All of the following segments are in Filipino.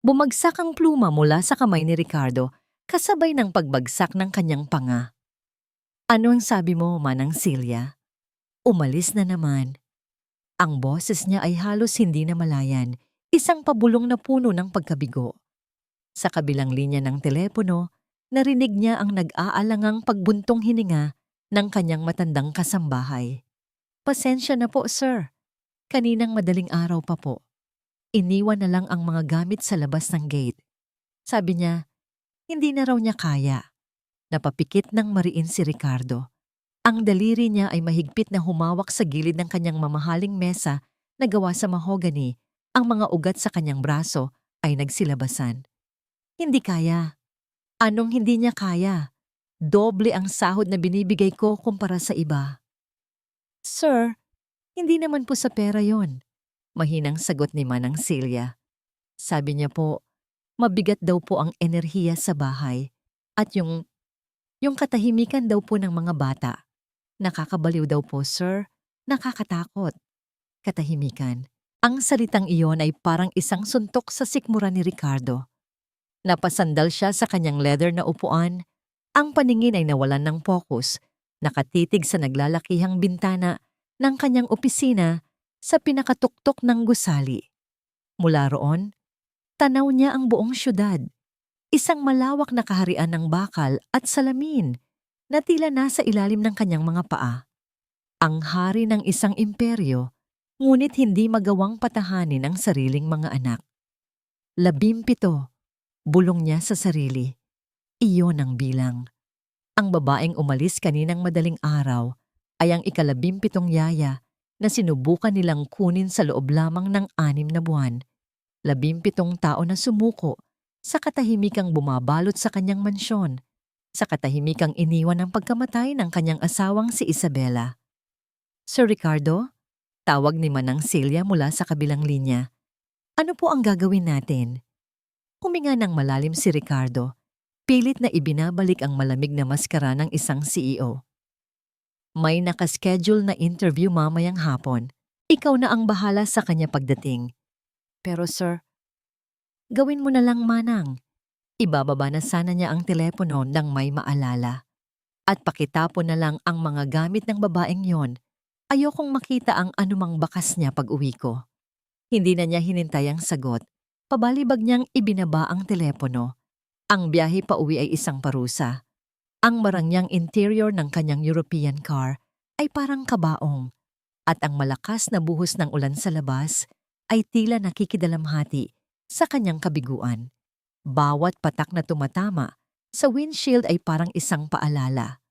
Bumagsak ang pluma mula sa kamay ni Ricardo kasabay ng pagbagsak ng kanyang panga. Ano ang sabi mo, Manang Celia? Umalis na naman. Ang boses niya ay halos hindi na malayan, isang pabulong na puno ng pagkabigo. Sa kabilang linya ng telepono, narinig niya ang nag-aalangang pagbuntong hininga ng kanyang matandang kasambahay. Pasensya na po, sir. Kaninang madaling araw pa po. Iniwan na lang ang mga gamit sa labas ng gate. Sabi niya, hindi na raw niya kaya. Napapikit ng mariin si Ricardo. Ang daliri niya ay mahigpit na humawak sa gilid ng kanyang mamahaling mesa na gawa sa mahogany. Ang mga ugat sa kanyang braso ay nagsilabasan. Hindi kaya. Anong hindi niya kaya? Doble ang sahod na binibigay ko kumpara sa iba. Sir, hindi naman po sa pera yon. Mahinang sagot ni Manang Celia. Sabi niya po, mabigat daw po ang enerhiya sa bahay at yung katahimikan daw po ng mga bata. Nakakabaliw daw po, sir. Nakakatakot. Katahimikan. Ang salitang iyon ay parang isang suntok sa sikmura ni Ricardo. Napasandal siya sa kanyang leather na upuan. Ang paningin ay nawalan ng focus, nakatitig sa naglalakihang bintana ng kanyang opisina sa pinakatuktok ng gusali. Mula roon, tanaw niya ang buong syudad. Isang malawak na kaharian ng bakal at salamin na tila nasa ilalim ng kanyang mga paa. Ang hari ng isang imperyo, ngunit hindi magawang patahanin ang sariling mga anak. 17, bulong niya sa sarili. Iyon ang bilang. Ang babaeng umalis kaninang madaling araw ay ang 17 yaya na sinubukan nilang kunin sa loob lamang ng 6 na buwan. 17 tao na sumuko sa katahimikang bumabalot sa kanyang mansyon, sa katahimikang iniwan ng pagkamatay ng kanyang asawang si Isabela. Sir Ricardo, tawag ni Manang Celia mula sa kabilang linya. Ano po ang gagawin natin? Huminga ng malalim si Ricardo. Pilit na ibinabalik ang malamig na maskara ng isang CEO. May nakaschedule na interview mamayang hapon. Ikaw na ang bahala sa kanya pagdating. Pero sir, gawin mo na lang, Manang. Ibababa na sana niya ang telepono nang may maalala. At pakitapon na lang ang mga gamit ng babaeng yon. Ayokong makita ang anumang bakas niya pag uwi ko. Hindi na niya hinintay ang sagot. Pabalibag niyang ibinaba ang telepono. Ang biyahe pa uwi ay isang parusa. Ang marangyang interior ng kanyang European car ay parang kabaong. At ang malakas na buhos ng ulan sa labas ay tila nakikidalamhati sa kanyang kabiguan. Bawat patak na tumatama sa windshield ay parang isang paalala.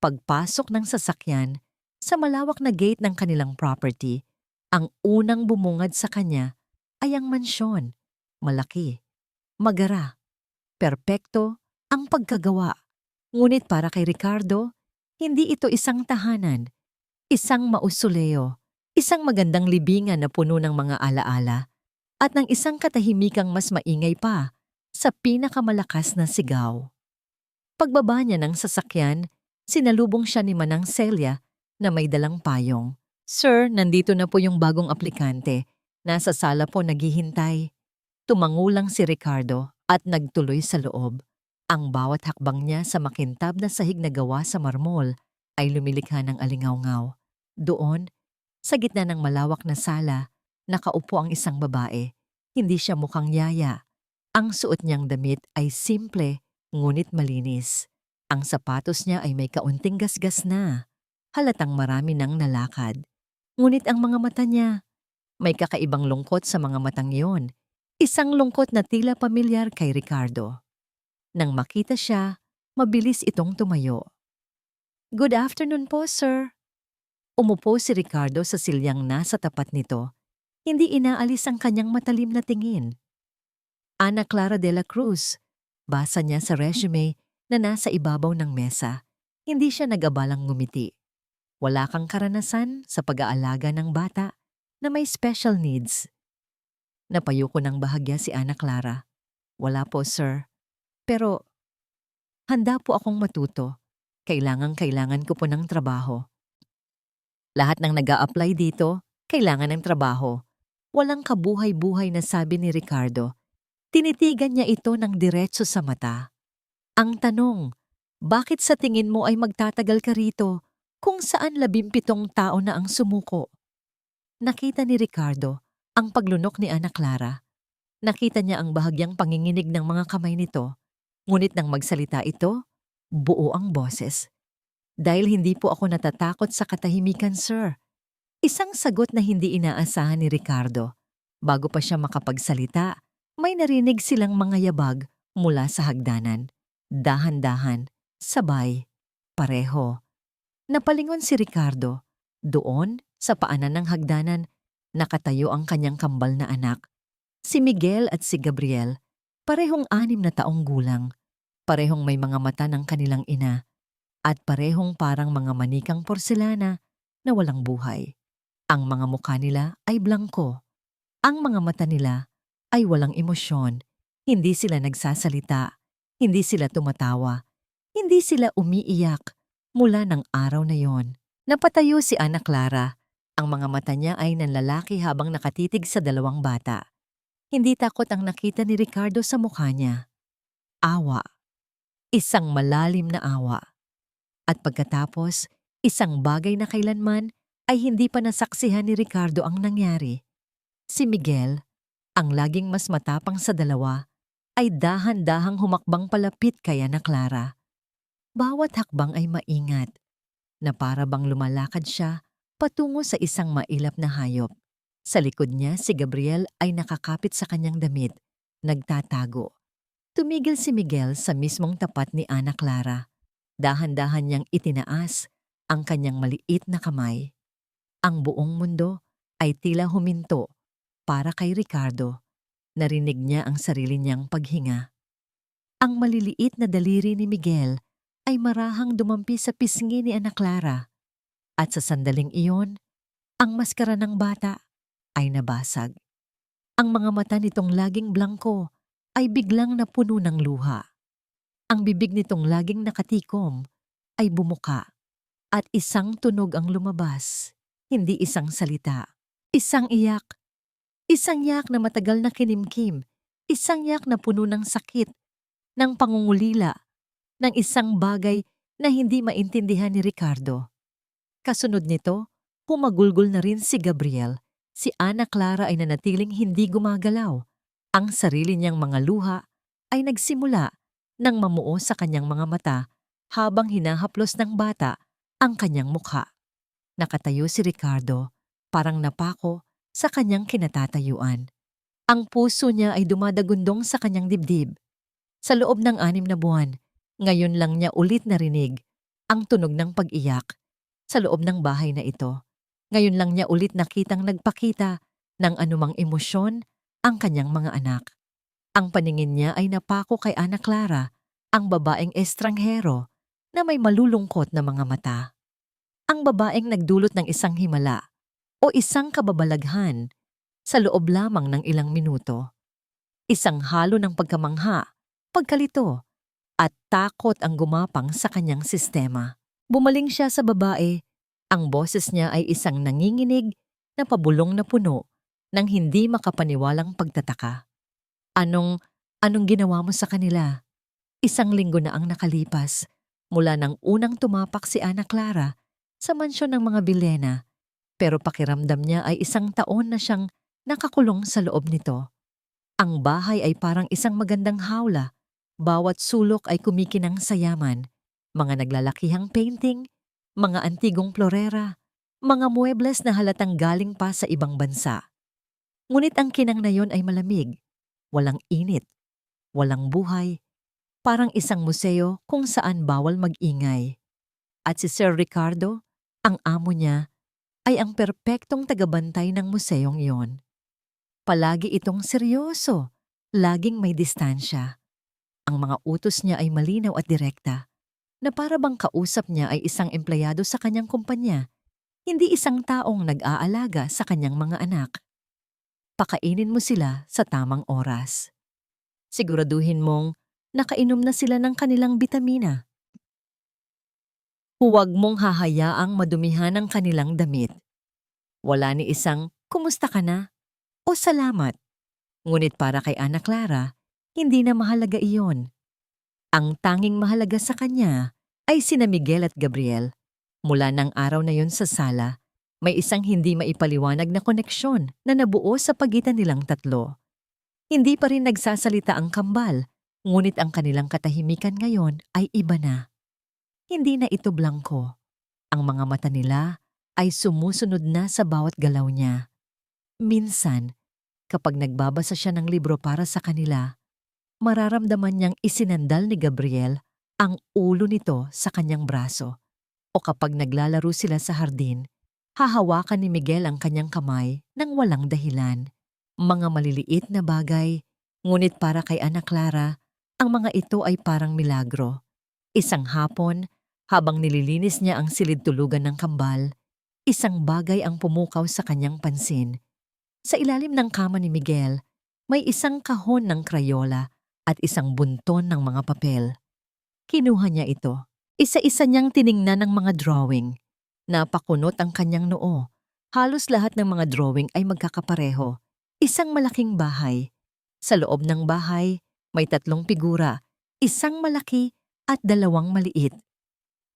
Pagpasok ng sasakyan sa malawak na gate ng kanilang property, ang unang bumungad sa kanya ay ang mansyon. Malaki, magara, perpekto ang pagkagawa. Ngunit para kay Ricardo, hindi ito isang tahanan, isang mausoleo, isang magandang libingan na puno ng mga alaala, at ng isang katahimikang mas maingay pa sa pinakamalakas na sigaw. Pagbaba niya ng sasakyan, sinalubong siya ni Manang Celia na may dalang payong. Sir, nandito na po yung bagong aplikante. Nasa sala po naghihintay. Tumangulang si Ricardo at nagtuloy sa loob. Ang bawat hakbang niya sa makintab na sahig na gawa sa marmol ay lumilikha ng alingawngaw. Doon, sa gitna ng malawak na sala, nakaupo ang isang babae. Hindi siya mukhang yaya. Ang suot niyang damit ay simple ngunit malinis. Ang sapatos niya ay may kaunting gasgas na. Halatang marami nang nalakad. Ngunit ang mga mata niya, may kakaibang lungkot sa mga matang iyon. Isang lungkot na tila pamilyar kay Ricardo. Nang makita siya, mabilis itong tumayo. Good afternoon po, sir. Umupo si Ricardo sa silyang nasa tapat nito. Hindi inaalis ang kanyang matalim na tingin. Ana Clara de la Cruz. Basa niya sa resume na nasa ibabaw ng mesa. Hindi siya nag-abalang ngumiti. Wala kang karanasan sa pag-aalaga ng bata na may special needs. Napayo ko ng bahagya si Ana Clara. Wala po, sir. Pero, handa po akong matuto. Kailangan ko po ng trabaho. Lahat ng nag-a-apply dito, kailangan ng trabaho. Walang kabuhay-buhay na sabi ni Ricardo. Tinitigan niya ito ng diretso sa mata. Ang tanong, bakit sa tingin mo ay magtatagal ka rito kung saan 17 tao na ang sumuko? Nakita ni Ricardo ang paglunok ni Ana Clara. Nakita niya ang bahagyang panginginig ng mga kamay nito, ngunit nang magsalita ito, buo ang boses. Dahil hindi po ako natatakot sa katahimikan, sir. Isang sagot na hindi inaasahan ni Ricardo. Bago pa siya makapagsalita, may narinig silang mga yabag mula sa hagdanan. Dahan-dahan, sabay, pareho. Napalingon si Ricardo. Doon, sa paanan ng hagdanan, nakatayo ang kanyang kambal na anak. Si Miguel at si Gabriel, parehong 6 na taong gulang. Parehong may mga mata ng kanilang ina. At parehong parang mga manikang porselana na walang buhay. Ang mga mukha nila ay blangko. Ang mga mata nila ay walang emosyon. Hindi sila nagsasalita. Hindi sila tumatawa. Hindi sila umiiyak. Mula ng araw na yon, napatayo si Ana Clara. Ang mga mata niya ay nanlalaki habang nakatitig sa 2 bata. Hindi takot ang nakita ni Ricardo sa mukha niya. Awa. Isang malalim na awa. At pagkatapos, isang bagay na kailanman ay hindi pa nasaksihan ni Ricardo ang nangyari. Si Miguel, ang laging mas matapang sa 2, ay dahan-dahang humakbang palapit kay Ana Clara. Bawat hakbang ay maingat, na para bang lumalakad siya patungo sa isang mailap na hayop. Sa likod niya si Gabriel ay nakakapit sa kanyang damit, nagtatago. Tumigil si Miguel sa mismong tapat ni Ana Clara. Dahan-dahan niyang itinaas ang kanyang maliit na kamay. Ang buong mundo ay tila huminto para kay Ricardo. Narinig niya ang sarili niyang paghinga. Ang maliliit na daliri ni Miguel ay marahang dumampi sa pisngi ni Ana Clara. At sa sandaling iyon, ang maskara ng bata ay nabasag. Ang mga mata nitong laging blangko ay biglang napuno ng luha. Ang bibig nitong laging nakatikom ay bumuka at isang tunog ang lumabas, hindi isang salita. Isang iyak. Isang iyak na matagal na kinimkim. Isang iyak na puno ng sakit, ng pangungulila, ng isang bagay na hindi maintindihan ni Ricardo. Kasunod nito, humagulgol na rin si Gabriel. Si Ana Clara ay nanatiling hindi gumagalaw. Ang sarili niyang mga luha ay nagsimula nang mamuo sa kanyang mga mata habang hinahaplos ng bata ang kanyang mukha. Nakatayo si Ricardo, parang napako sa kanyang kinatatayuan. Ang puso niya ay dumadagundong sa kanyang dibdib. Sa loob ng 6 na buwan, ngayon lang niya ulit narinig ang tunog ng pag-iyak sa loob ng bahay na ito. Ngayon lang niya ulit nakitang nagpakita ng anumang emosyon ang kanyang mga anak. Ang paningin niya ay napako kay Ana Clara, ang babaeng estranghero na may malulungkot na mga mata. Ang babaeng nagdulot ng isang himala o isang kababalaghan sa loob lamang ng ilang minuto. Isang halo ng pagkamangha, pagkalito, at takot ang gumapang sa kanyang sistema. Bumaling siya sa babae. Ang boses niya ay isang nanginginig na pabulong na puno ng hindi makapaniwalang pagtataka. Anong ginawa mo sa kanila? 1 linggo na ang nakalipas mula nang unang tumapak si Ana Clara sa mansyon ng mga Villena, pero pakiramdam niya ay 1 taon na siyang nakakulong sa loob nito. Ang bahay ay parang isang magandang hawla. Bawat sulok ay kumikinang sa yaman. Mga naglalakihang painting, mga antigong florera, mga muebles na halatang galing pa sa ibang bansa. Ngunit ang kinang na yon ay malamig, walang init, walang buhay, parang isang museo kung saan bawal mag-ingay. At si Sir Ricardo, ang amo niya, ay ang perpektong tagabantay ng museong iyon. Palagi itong seryoso, laging may distansya. Ang mga utos niya ay malinaw at direkta, na para bang kausap niya ay isang empleyado sa kanyang kumpanya, hindi isang taong nag-aalaga sa kanyang mga anak. Pakainin mo sila sa tamang oras. Siguraduhin mong nakainom na sila ng kanilang bitamina. Huwag mong hahayaang madumihan ang kanilang damit. Wala ni isang, "Kumusta ka na?" o "Salamat." Ngunit para kay Ana Clara, Hindi na mahalaga iyon. Ang tanging mahalaga sa kanya ay sina Miguel at Gabriel. Mula ng araw na yon sa sala, may isang hindi maipaliwanag na koneksyon na nabuo sa pagitan nilang tatlo. Hindi pa rin nagsasalita ang kambal, ngunit ang kanilang katahimikan ngayon ay iba na. Hindi na ito blangko. Ang mga mata nila ay sumusunod na sa bawat galaw niya. Minsan, kapag nagbabasa siya ng libro para sa kanila, mararamdaman niyang isinandal ni Gabriel ang ulo nito sa kanyang braso. O kapag naglalaro sila sa hardin, hahawakan ni Miguel ang kanyang kamay nang walang dahilan. Mga maliliit na bagay, ngunit para kay Ana Clara, ang mga ito ay parang milagro. Isang hapon, habang nililinis niya ang silid tulugan ng kambal, isang bagay ang pumukaw sa kanyang pansin. Sa ilalim ng kama ni Miguel, may isang kahon ng krayola at isang bunton ng mga papel. Kinuha niya ito. Isa-isa niyang tiningnan ng mga drawing. Napakunot ang kanyang noo. Halos lahat ng mga drawing ay magkakapareho. Isang malaking bahay. Sa loob ng bahay, may 3 figura, isang malaki at 2 maliit.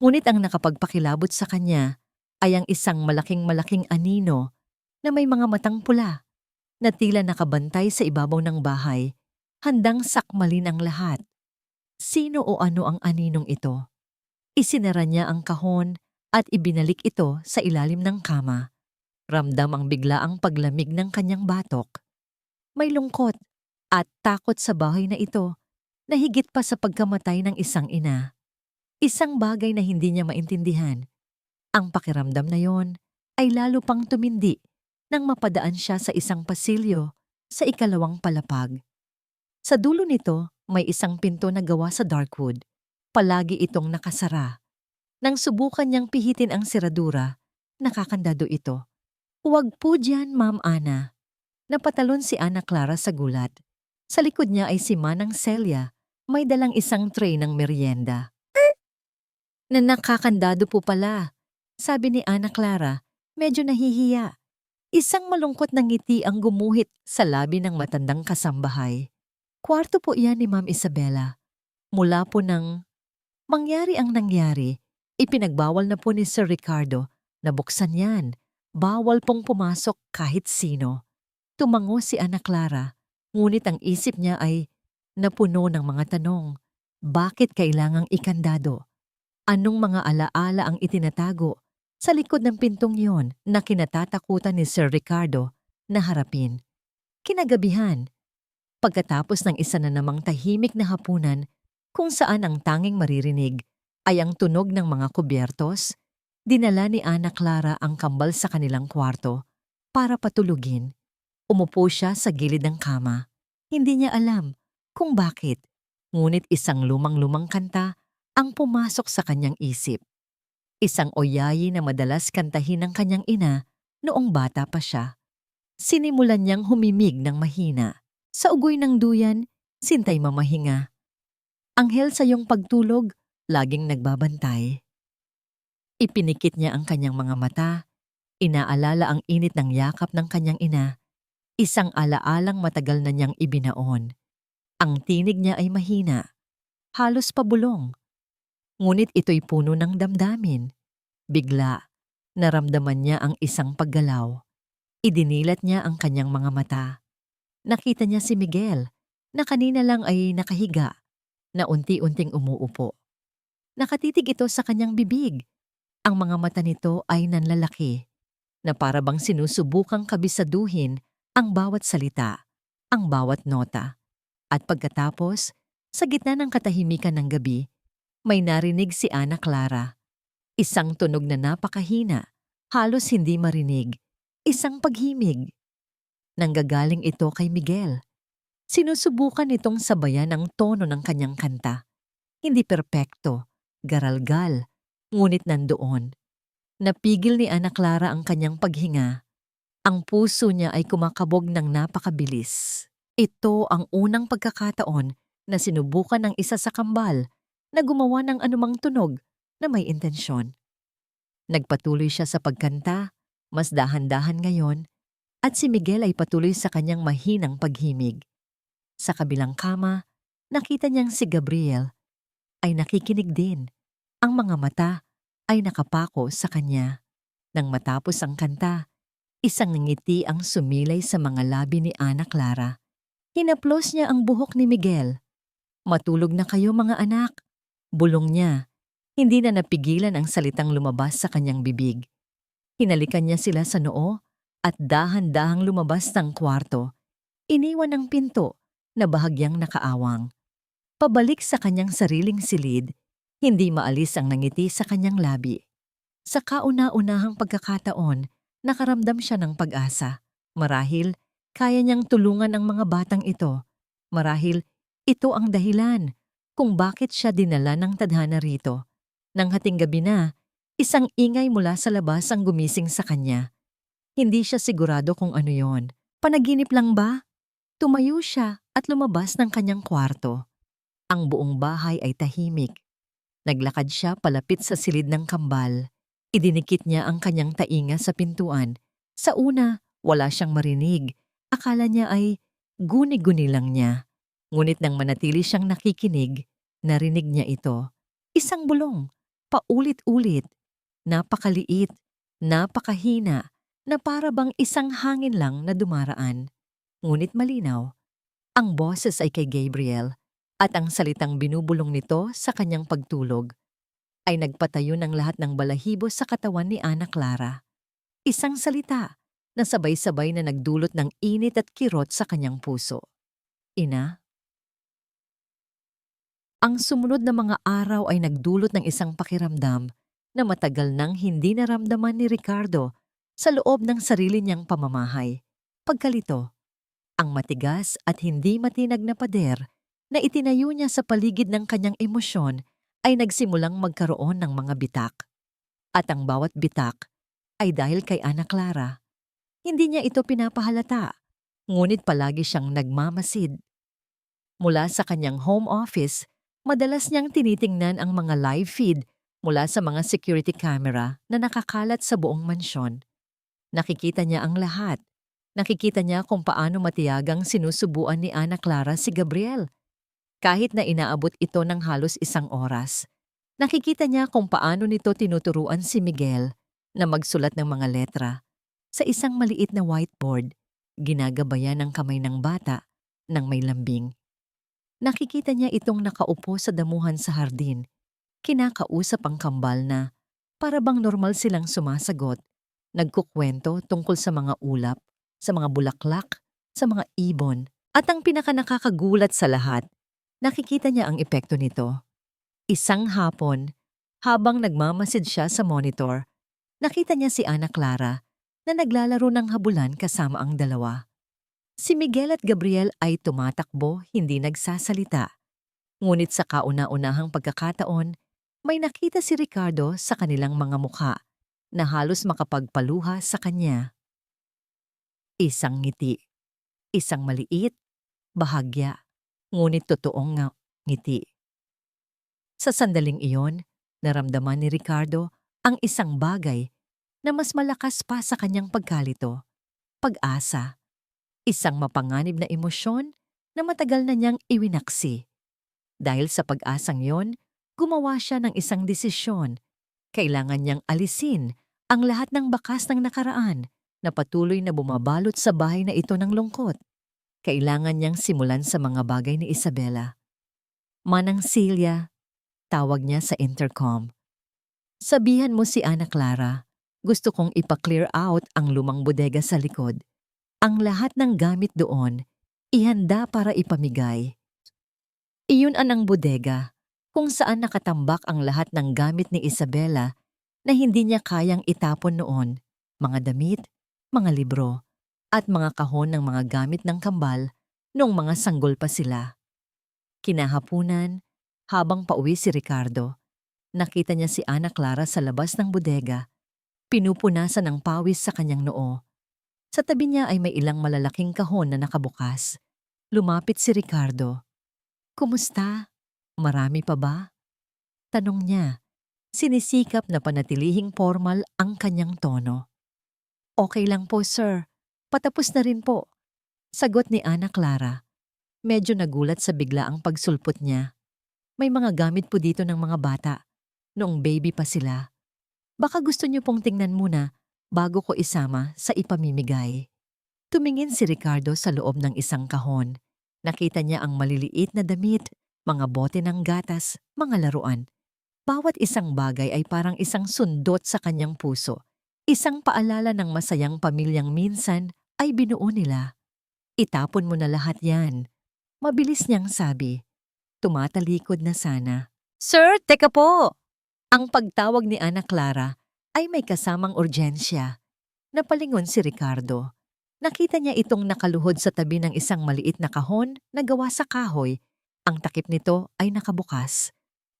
Ngunit ang nakapagpakilabot sa kanya ay ang isang malaking-malaking anino na may mga matang pula na tila nakabantay sa ibabaw ng bahay, handang sakmalin ang lahat. Sino o ano ang aninong ito? Isinara niya ang kahon at ibinalik ito sa ilalim ng kama. Ramdam ang biglaang paglamig ng kanyang batok. May lungkot at takot sa bahay na ito na higit pa sa pagkamatay ng isang ina. Isang bagay na hindi niya maintindihan. Ang pakiramdam na yon ay lalo pang tumindi nang mapadaan siya sa isang pasilyo sa 2nd palapag. Sa dulo nito, may isang pinto na gawa sa darkwood. Palagi itong nakasara. Nang subukan niyang pihitin ang seradura, nakakandado ito. "Huwag po diyan, Ma'am Ana." Napatalon si Ana Clara sa gulat. Sa likod niya ay si Manang Celia, may dalang isang tray ng merienda. "Na nakakandado po pala," sabi ni Ana Clara, medyo nahihiya. Isang malungkot na ngiti ang gumuhit sa labi ng matandang kasambahay. "Kwarto po iyan ni Ma'am Isabela. Mula po nang mangyari ang nangyari, ipinagbawal na po ni Sir Ricardo na buksan yan. Bawal pong pumasok kahit sino." Tumango si Ana Clara, ngunit ang isip niya ay napuno ng mga tanong. Bakit kailangang ikandado? Anong mga alaala ang itinatago sa likod ng pintong yon na kinatatakutan ni Sir Ricardo na harapin? Kinagabihan, pagkatapos ng isa na namang tahimik na hapunan kung saan ang tanging maririnig ay ang tunog ng mga kubyertos, dinala ni Ana Clara ang kambal sa kanilang kwarto para patulugin. Umupo siya sa gilid ng kama. Hindi niya alam kung bakit, ngunit isang lumang-lumang kanta ang pumasok sa kanyang isip. Isang oyayi na madalas kantahin ng kanyang ina noong bata pa siya. Sinimulan niyang humimig ng mahina. Sa ugoy ng duyan, sintay mamahinga. Anghel sa iyong pagtulog, laging nagbabantay. Ipinikit niya ang kanyang mga mata, inaalala ang init ng yakap ng kanyang ina, isang alaalang matagal na niyang ibinaon. Ang tinig niya ay mahina, halos pabulong. Ngunit ito'y puno ng damdamin. Bigla, naramdaman niya ang isang paggalaw. Idinilat niya ang kanyang mga mata. Nakita niya si Miguel, na kanina lang ay nakahiga, na unti-unting umuupo. Nakatitig ito sa kanyang bibig. Ang mga mata nito ay nanlalaki, na para bang sinusubukang kabisaduhin ang bawat salita, ang bawat nota. At pagkatapos, sa gitna ng katahimikan ng gabi, may narinig si Ana Clara. Isang tunog na napakahina, halos hindi marinig. Isang paghimig. Nanggagaling ito kay Miguel. Sinusubukan itong sabayan ang tono ng kanyang kanta. Hindi perpekto, garalgal, ngunit nandoon. Napigil ni Ana Clara ang kanyang paghinga. Ang puso niya ay kumakabog ng napakabilis. Ito ang unang pagkakataon na sinubukan ng isa sa kambal na gumawa ng anumang tunog na may intensyon. Nagpatuloy siya sa pagkanta, mas dahan-dahan ngayon, at si Miguel ay patuloy sa kanyang mahinang paghimig. Sa kabilang kama, nakita niyang si Gabriel ay nakikinig din. Ang mga mata ay nakapako sa kanya. Nang matapos ang kanta, isang ngiti ang sumilay sa mga labi ni Ana Clara. Hinaplos niya ang buhok ni Miguel. "Matulog na kayo mga anak." Bulong niya. Hindi na napigilan ang salitang lumabas sa kanyang bibig. Hinalikan niya sila sa noo at dahan-dahang lumabas ng kwarto. Iniwan ang pinto na bahagyang nakaawang. Pabalik sa kanyang sariling silid, hindi maalis ang nangiti sa kanyang labi. Sa kauna-unahang pagkakataon, nakaramdam siya ng pag-asa. Marahil, kaya niyang tulungan ang mga batang ito. Marahil, ito ang dahilan kung bakit siya dinala ng tadhana rito. Nang hating gabi na, isang ingay mula sa labas ang gumising sa kanya. Hindi siya sigurado kung ano yon. Panaginip lang ba? Tumayo siya at lumabas ng kanyang kwarto. Ang buong bahay ay tahimik. Naglakad siya palapit sa silid ng kambal. Idinikit niya ang kanyang tainga sa pintuan. Sa una, wala siyang marinig. Akala niya ay guni-guni lang niya. Ngunit nang manatili siyang nakikinig, narinig niya ito. Isang bulong, paulit-ulit, napakaliit, napakahina, na para bang isang hangin lang na dumaraan. Ngunit malinaw, ang boses ay kay Gabriel at ang salitang binubulong nito sa kanyang pagtulog ay nagpatayo ng lahat ng balahibo sa katawan ni Ana Clara. Isang salita na sabay-sabay na nagdulot ng init at kirot sa kanyang puso. "Ina?" Ang sumunod na mga araw ay nagdulot ng isang pakiramdam na matagal nang hindi naramdaman ni Ricardo sa loob ng sarili niyang pamamahay. Pagkalito, ang matigas at hindi matinag na pader na itinayo niya sa paligid ng kanyang emosyon ay nagsimulang magkaroon ng mga bitak. At ang bawat bitak ay dahil kay Ana Clara. Hindi niya ito pinapahalata, ngunit palagi siyang nagmamasid. Mula sa kanyang home office, madalas niyang tinitingnan ang mga live feed mula sa mga security camera na nakakalat sa buong mansyon. Nakikita niya ang lahat. Nakikita niya kung paano matiyagang sinusubuan ni Ana Clara si Gabriel. Kahit na inaabot ito ng halos 1 oras. Nakikita niya kung paano nito tinuturuan si Miguel na magsulat ng mga letra. Sa isang maliit na whiteboard, ginagabayan ang kamay ng bata ng may lambing. Nakikita niya itong nakaupo sa damuhan sa hardin. Kinakausap ang kambal na para bang normal silang sumasagot. Nagkukwento tungkol sa mga ulap, sa mga bulaklak, sa mga ibon. At ang pinakanakakagulat sa lahat, nakikita niya ang epekto nito. Isang hapon, habang nagmamasid siya sa monitor, nakita niya si Ana Clara na naglalaro ng habulan kasama ang dalawa. Si Miguel at Gabriel ay tumatakbo, hindi nagsasalita. Ngunit sa kauna-unahang pagkakataon, may nakita si Ricardo sa kanilang mga mukha na halos makapagpaluha sa kanya. Isang ngiti. Isang maliit, bahagya, ngunit totoong ngiti. Sa sandaling iyon, naramdaman ni Ricardo ang isang bagay na mas malakas pa sa kanyang pagkalito, pag-asa. Isang mapanganib na emosyon na matagal na niyang iwinaksi. Dahil sa pag-asang yon, gumawa siya ng isang desisyon. Kailangan niyang alisin ang lahat ng bakas ng nakaraan na patuloy na bumabalot sa bahay na ito ng lungkot. Kailangan niyang simulan sa mga bagay ni Isabela. "Manang Celia," tawag niya sa intercom. "Sabihan mo si Ana Clara, gusto kong ipa-clear out ang lumang bodega sa likod. Ang lahat ng gamit doon, ihanda para ipamigay." Iyon ang bodega, kung saan nakatambak ang lahat ng gamit ni Isabela na hindi niya kayang itapon noon, mga damit, mga libro, at mga kahon ng mga gamit ng kambal noong mga sanggol pa sila. Kinahapunan, habang pauwi si Ricardo, nakita niya si Ana Clara sa labas ng bodega, pinupunasan ng pawis sa kanyang noo. Sa tabi niya ay may ilang malalaking kahon na nakabukas. Lumapit si Ricardo. "Kumusta? Marami pa ba?" Tanong niya. Sinisikap na panatilihing formal ang kanyang tono. "Okay lang po, sir. Patapos na rin po," sagot ni Ana Clara. Medyo nagulat sa biglaang pagsulpot niya. May mga gamit po dito ng mga bata. Noong baby pa sila. Baka gusto niyo pong tingnan muna bago ko isama sa ipamimigay. Tumingin si Ricardo sa loob ng isang kahon. Nakita niya ang maliliit na damit, mga bote ng gatas, mga laruan. Bawat isang bagay ay parang isang sundot sa kanyang puso. Isang paalala ng masayang pamilyang minsan ay binuo nila. Itapon mo na lahat yan. Mabilis niyang sabi. Tumatalikod na sana. Sir, teka po! Ang pagtawag ni Ana Clara ay may kasamang urgensya. Napalingon si Ricardo. Nakita niya itong nakaluhod sa tabi ng isang maliit na kahon na gawa sa kahoy. Ang takip nito ay nakabukas.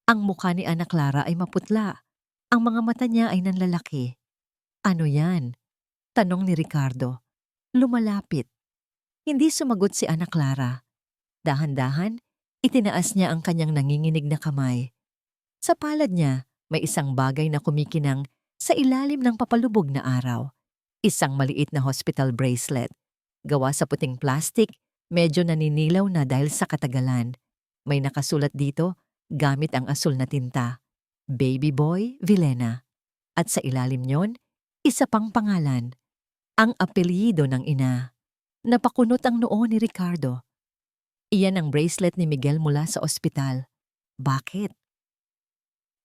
Ang mukha ni Ana Clara ay maputla. Ang mga mata niya ay nanlalaki. Ano yan? Tanong ni Ricardo. Lumalapit. Hindi sumagot si Ana Clara. Dahan-dahan, itinaas niya ang kanyang nanginginig na kamay. Sa palad niya, may isang bagay na kumikinang sa ilalim ng papalubog na araw. Isang maliit na hospital bracelet. Gawa sa puting plastik, medyo naninilaw na dahil sa katagalan. May nakasulat dito, gamit ang asul na tinta. Baby Boy Villena. At sa ilalim niyon, isa pang pangalan. Ang apelyido ng ina. Napakunot ang noo ni Ricardo. Iyan ang bracelet ni Miguel mula sa ospital. Bakit?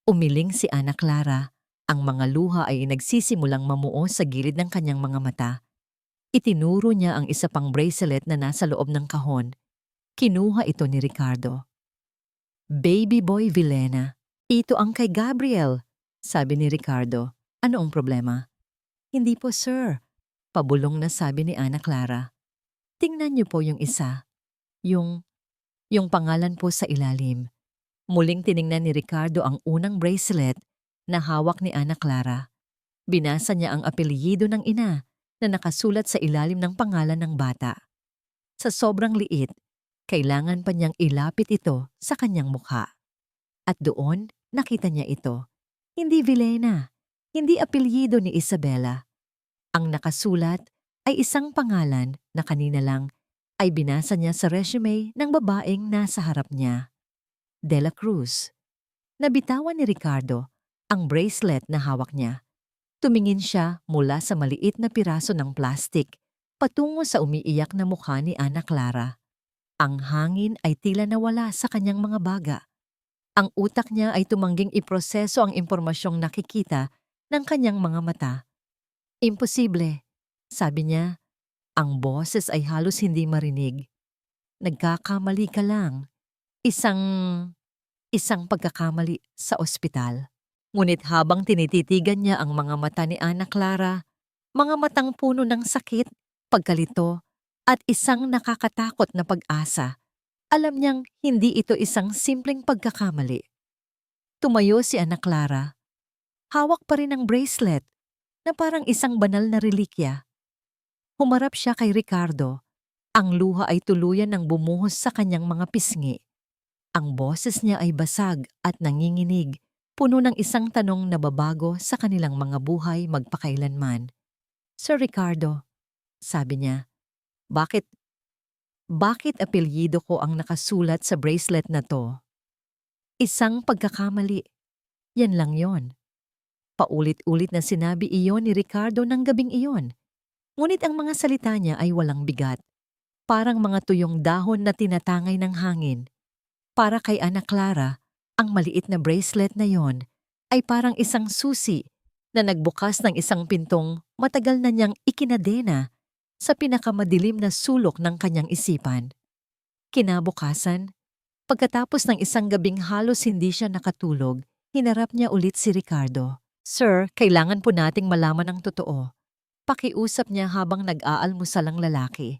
Umiling si Ana Clara. Ang mga luha ay nagsisimulang mamuo sa gilid ng kanyang mga mata. Itinuro niya ang isa pang bracelet na nasa loob ng kahon. Kinuha ito ni Ricardo. Baby Boy Villena. Ito ang kay Gabriel, sabi ni Ricardo. Ano ang problema? Hindi po, sir. Pabulong na sabi ni Ana Clara. Tingnan niyo po yung isa. Yung pangalan po sa ilalim. Muling tiningnan ni Ricardo ang unang bracelet na hawak ni Ana Clara. Binasa niya ang apelyido ng ina na nakasulat sa ilalim ng pangalan ng bata. Sa sobrang liit, kailangan pa niyang ilapit ito sa kanyang mukha. At doon, nakita niya ito. Hindi Villena, hindi apelyido ni Isabela. Ang nakasulat ay isang pangalan na kanina lang ay binasa niya sa resume ng babaeng nasa harap niya. De la Cruz. Nabitawan ni Ricardo ang bracelet na hawak niya. Tumingin siya mula sa maliit na piraso ng plastik patungo sa umiiyak na mukha ni Ana Clara. Ang hangin ay tila nawala sa kanyang mga baga. Ang utak niya ay tumangging iproseso ang impormasyong nakikita ng kanyang mga mata. Imposible, sabi niya. Ang boses ay halos hindi marinig. Nagkakamali ka lang. Isang pagkakamali sa ospital. Ngunit habang tinititigan niya ang mga mata ni Ana Clara, mga matang puno ng sakit, pagkalito, at isang nakakatakot na pag-asa, alam niyang hindi ito isang simpleng pagkakamali. Tumayo si Ana Clara. Hawak pa rin ang bracelet na parang isang banal na relikya. Humarap siya kay Ricardo. Ang luha ay tuluyan ng bumuhos sa kanyang mga pisngi. Ang boses niya ay basag at nanginginig, puno ng isang tanong na babago sa kanilang mga buhay magpakailanman. Sir Ricardo, sabi niya, bakit apelyido ko ang nakasulat sa bracelet na to? Isang pagkakamali. Yan lang yon. Paulit-ulit na sinabi iyon ni Ricardo ng gabing iyon. Ngunit ang mga salita niya ay walang bigat. Parang mga tuyong dahon na tinatangay ng hangin. Para kay Ana Clara, ang maliit na bracelet na yon ay parang isang susi na nagbukas ng isang pintong matagal na niyang ikinadena sa pinakamadilim na sulok ng kanyang isipan. Kinabukasan, pagkatapos ng isang gabing halos hindi siya nakatulog, hinarap niya ulit si Ricardo. Sir, kailangan po nating malaman ang totoo. Pakiusap niya habang nag-aalmusal ang lalaki.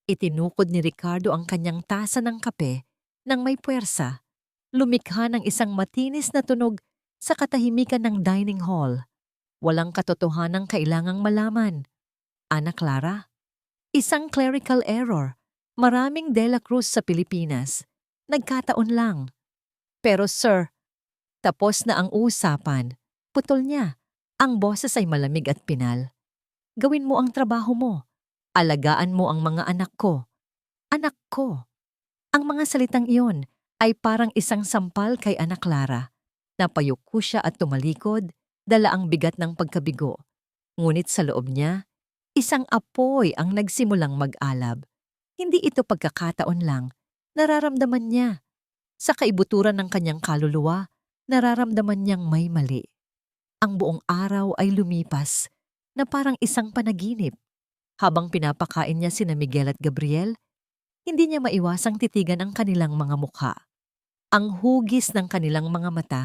Itinukod ni Ricardo ang kanyang tasa ng kape nang may puwersa. Lumikha ng isang matinis na tunog sa katahimikan ng dining hall. Walang katotohanang kailangang malaman. Ana Clara? Isang clerical error. Maraming De La Cruz sa Pilipinas. Nagkataon lang. Pero sir, tapos na ang usapan. Putol niya. Ang boses ay malamig at pinal. Gawin mo ang trabaho mo. Alagaan mo ang mga anak ko. Anak ko. Ang mga salitang iyon ay parang isang sampal kay Ana Clara. Napayuko siya at tumalikod, dala ang bigat ng pagkabigo. Ngunit sa loob niya, isang apoy ang nagsimulang mag-alab. Hindi ito pagkakataon lang. Nararamdaman niya. Sa kaibuturan ng kanyang kaluluwa, nararamdaman niyang may mali. Ang buong araw ay lumipas na parang isang panaginip. Habang pinapakain niya sina Miguel at Gabriel, hindi niya maiwasang titigan ang kanilang mga mukha. Ang hugis ng kanilang mga mata,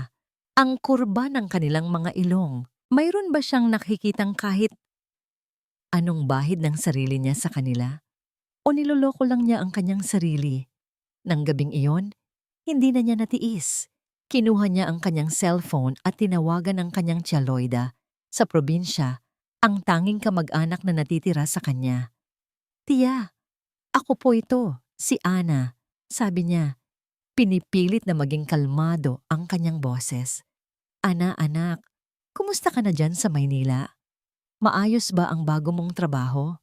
ang kurba ng kanilang mga ilong. Mayroon ba siyang nakikitang kahit anong bahid ng sarili niya sa kanila? O niloloko lang niya ang kanyang sarili? Nang gabing iyon, hindi na niya natiis. Kinuha niya ang kanyang cellphone at tinawagan ang kanyang tiya Loida sa probinsya, ang tanging kamag-anak na natitira sa kanya. "Tiya, ako po ito, si Ana," sabi niya. Pinipilit na maging kalmado ang kanyang boses. "Ana, anak, kumusta ka na dyan sa Maynila? Maayos ba ang bago mong trabaho?"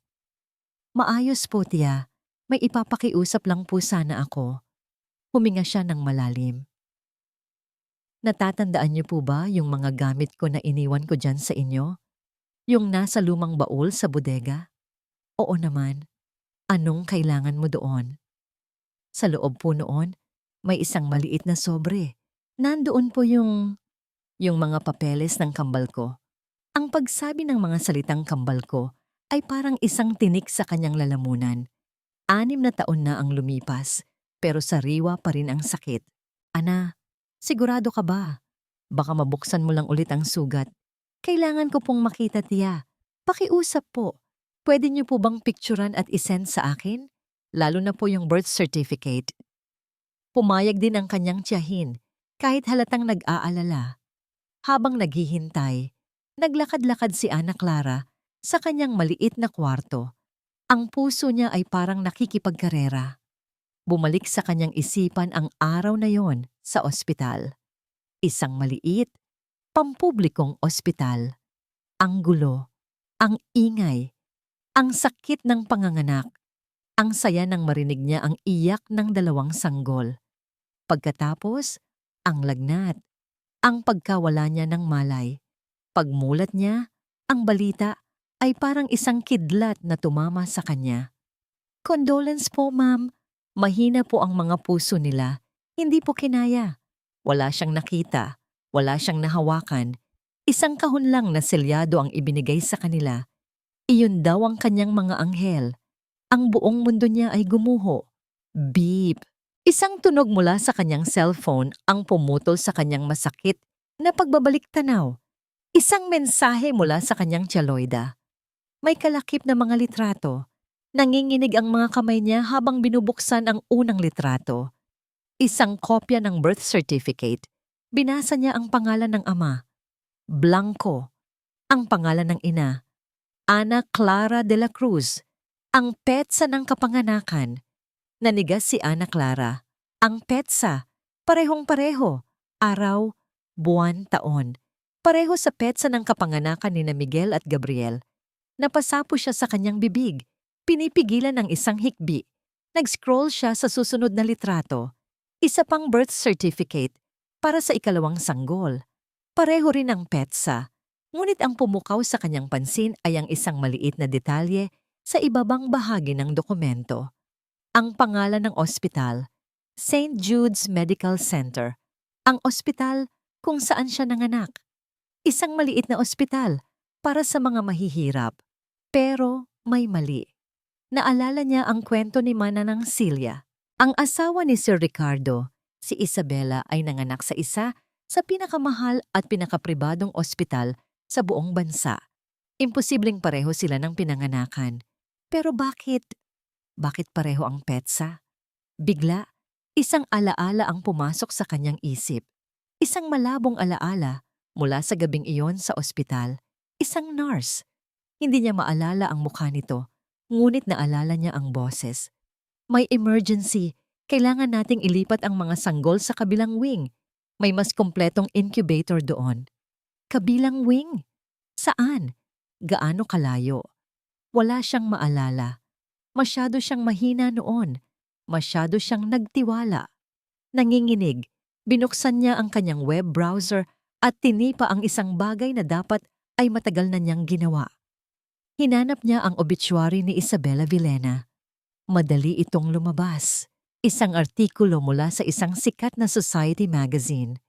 "Maayos po, tiya. May ipapakiusap lang po sana ako." Huminga siya ng malalim. "Natatandaan niyo po ba yung mga gamit ko na iniwan ko dyan sa inyo? Yung nasa lumang baul sa bodega?" "Oo naman. Anong kailangan mo doon?" "Sa loob po noon, may isang maliit na sobre. Nandoon po yung mga papeles ng kambal ko." Ang pagsabi ng mga salitang kambal ko ay parang isang tinik sa kanyang lalamunan. 6 na taon na ang lumipas, pero sariwa pa rin ang sakit. "Ana, sigurado ka ba? Baka mabuksan mo lang ulit ang sugat. Kailangan ko pong makita, tiya. Pakiusap po. Pwede niyo po bang picturean at isend sa akin? Lalo na po yung birth certificate." Pumayag din ang kanyang tiyahin, kahit halatang nag-aalala. Habang naghihintay, naglakad-lakad si Ana Clara sa kanyang maliit na kwarto. Ang puso niya ay parang nakikipagkarera. Bumalik sa kanyang isipan ang araw na yon sa ospital. Isang maliit, pampublikong ospital. Ang gulo, ang ingay, ang sakit ng panganganak. Ang saya nang marinig niya ang iyak ng 2 sanggol. Pagkatapos, ang lagnat, ang pagkawala niya ng malay. Pagmulat niya, ang balita ay parang isang kidlat na tumama sa kanya. "Condolence po, ma'am. Mahina po ang mga puso nila. Hindi po kinaya." Wala siyang nakita, wala siyang nahawakan. Isang kahon lang na selyado ang ibinigay sa kanila. Iyon daw ang kanyang mga anghel. Ang buong mundo niya ay gumuho. Beep! Isang tunog mula sa kanyang cellphone ang pumutol sa kanyang masakit na pagbabalik-tanaw. Isang mensahe mula sa kanyang tiya Loida. May kalakip na mga litrato. Nanginginig ang mga kamay niya habang binubuksan ang unang litrato. Isang kopya ng birth certificate. Binasa niya ang pangalan ng ama. Blanco. Ang pangalan ng ina. Ana Clara de la Cruz. Ang petsa ng kapanganakan. Nanigas si Ana Clara. Ang petsa. Parehong-pareho. Araw, buwan, taon. Pareho sa petsa ng kapanganakan ni Miguel at Gabriel. Napasapo siya sa kanyang bibig. Pinipigilan ng isang hikbi. Nag-scroll siya sa susunod na litrato. Isa pang birth certificate para sa 2 sanggol. Pareho rin ang petsa. Ngunit ang pumukaw sa kanyang pansin ay ang isang maliit na detalye sa ibabang bahagi ng dokumento. Ang pangalan ng ospital, St. Jude's Medical Center. Ang ospital kung saan siya nanganak. Isang maliit na ospital para sa mga mahihirap. Pero may mali. Naalala niya ang kwento ni Manang Celia. Ang asawa ni Sir Ricardo, si Isabella, ay nanganak sa isa sa pinakamahal at pinakapribadong ospital sa buong bansa. Imposibleng pareho sila ng pinanganakan. Pero bakit? Bakit pareho ang petsa? Bigla, isang alaala ang pumasok sa kanyang isip. Isang malabong alaala mula sa gabing iyon sa ospital. Isang nurse. Hindi niya maalala ang mukha nito, ngunit naalala niya ang boses. "May emergency. Kailangan nating ilipat ang mga sanggol sa kabilang wing. May mas kumpletong incubator doon." Kabilang wing? Saan? Gaano kalayo? Wala siyang maalala. Masyado siyang mahina noon. Masyado siyang nagtiwala. Nanginginig, binuksan niya ang kanyang web browser at tinipa ang isang bagay na dapat ay matagal na niyang ginawa. Hinanap niya ang obituary ni Isabella Villena. Madali itong lumabas. Isang artikulo mula sa isang sikat na society magazine.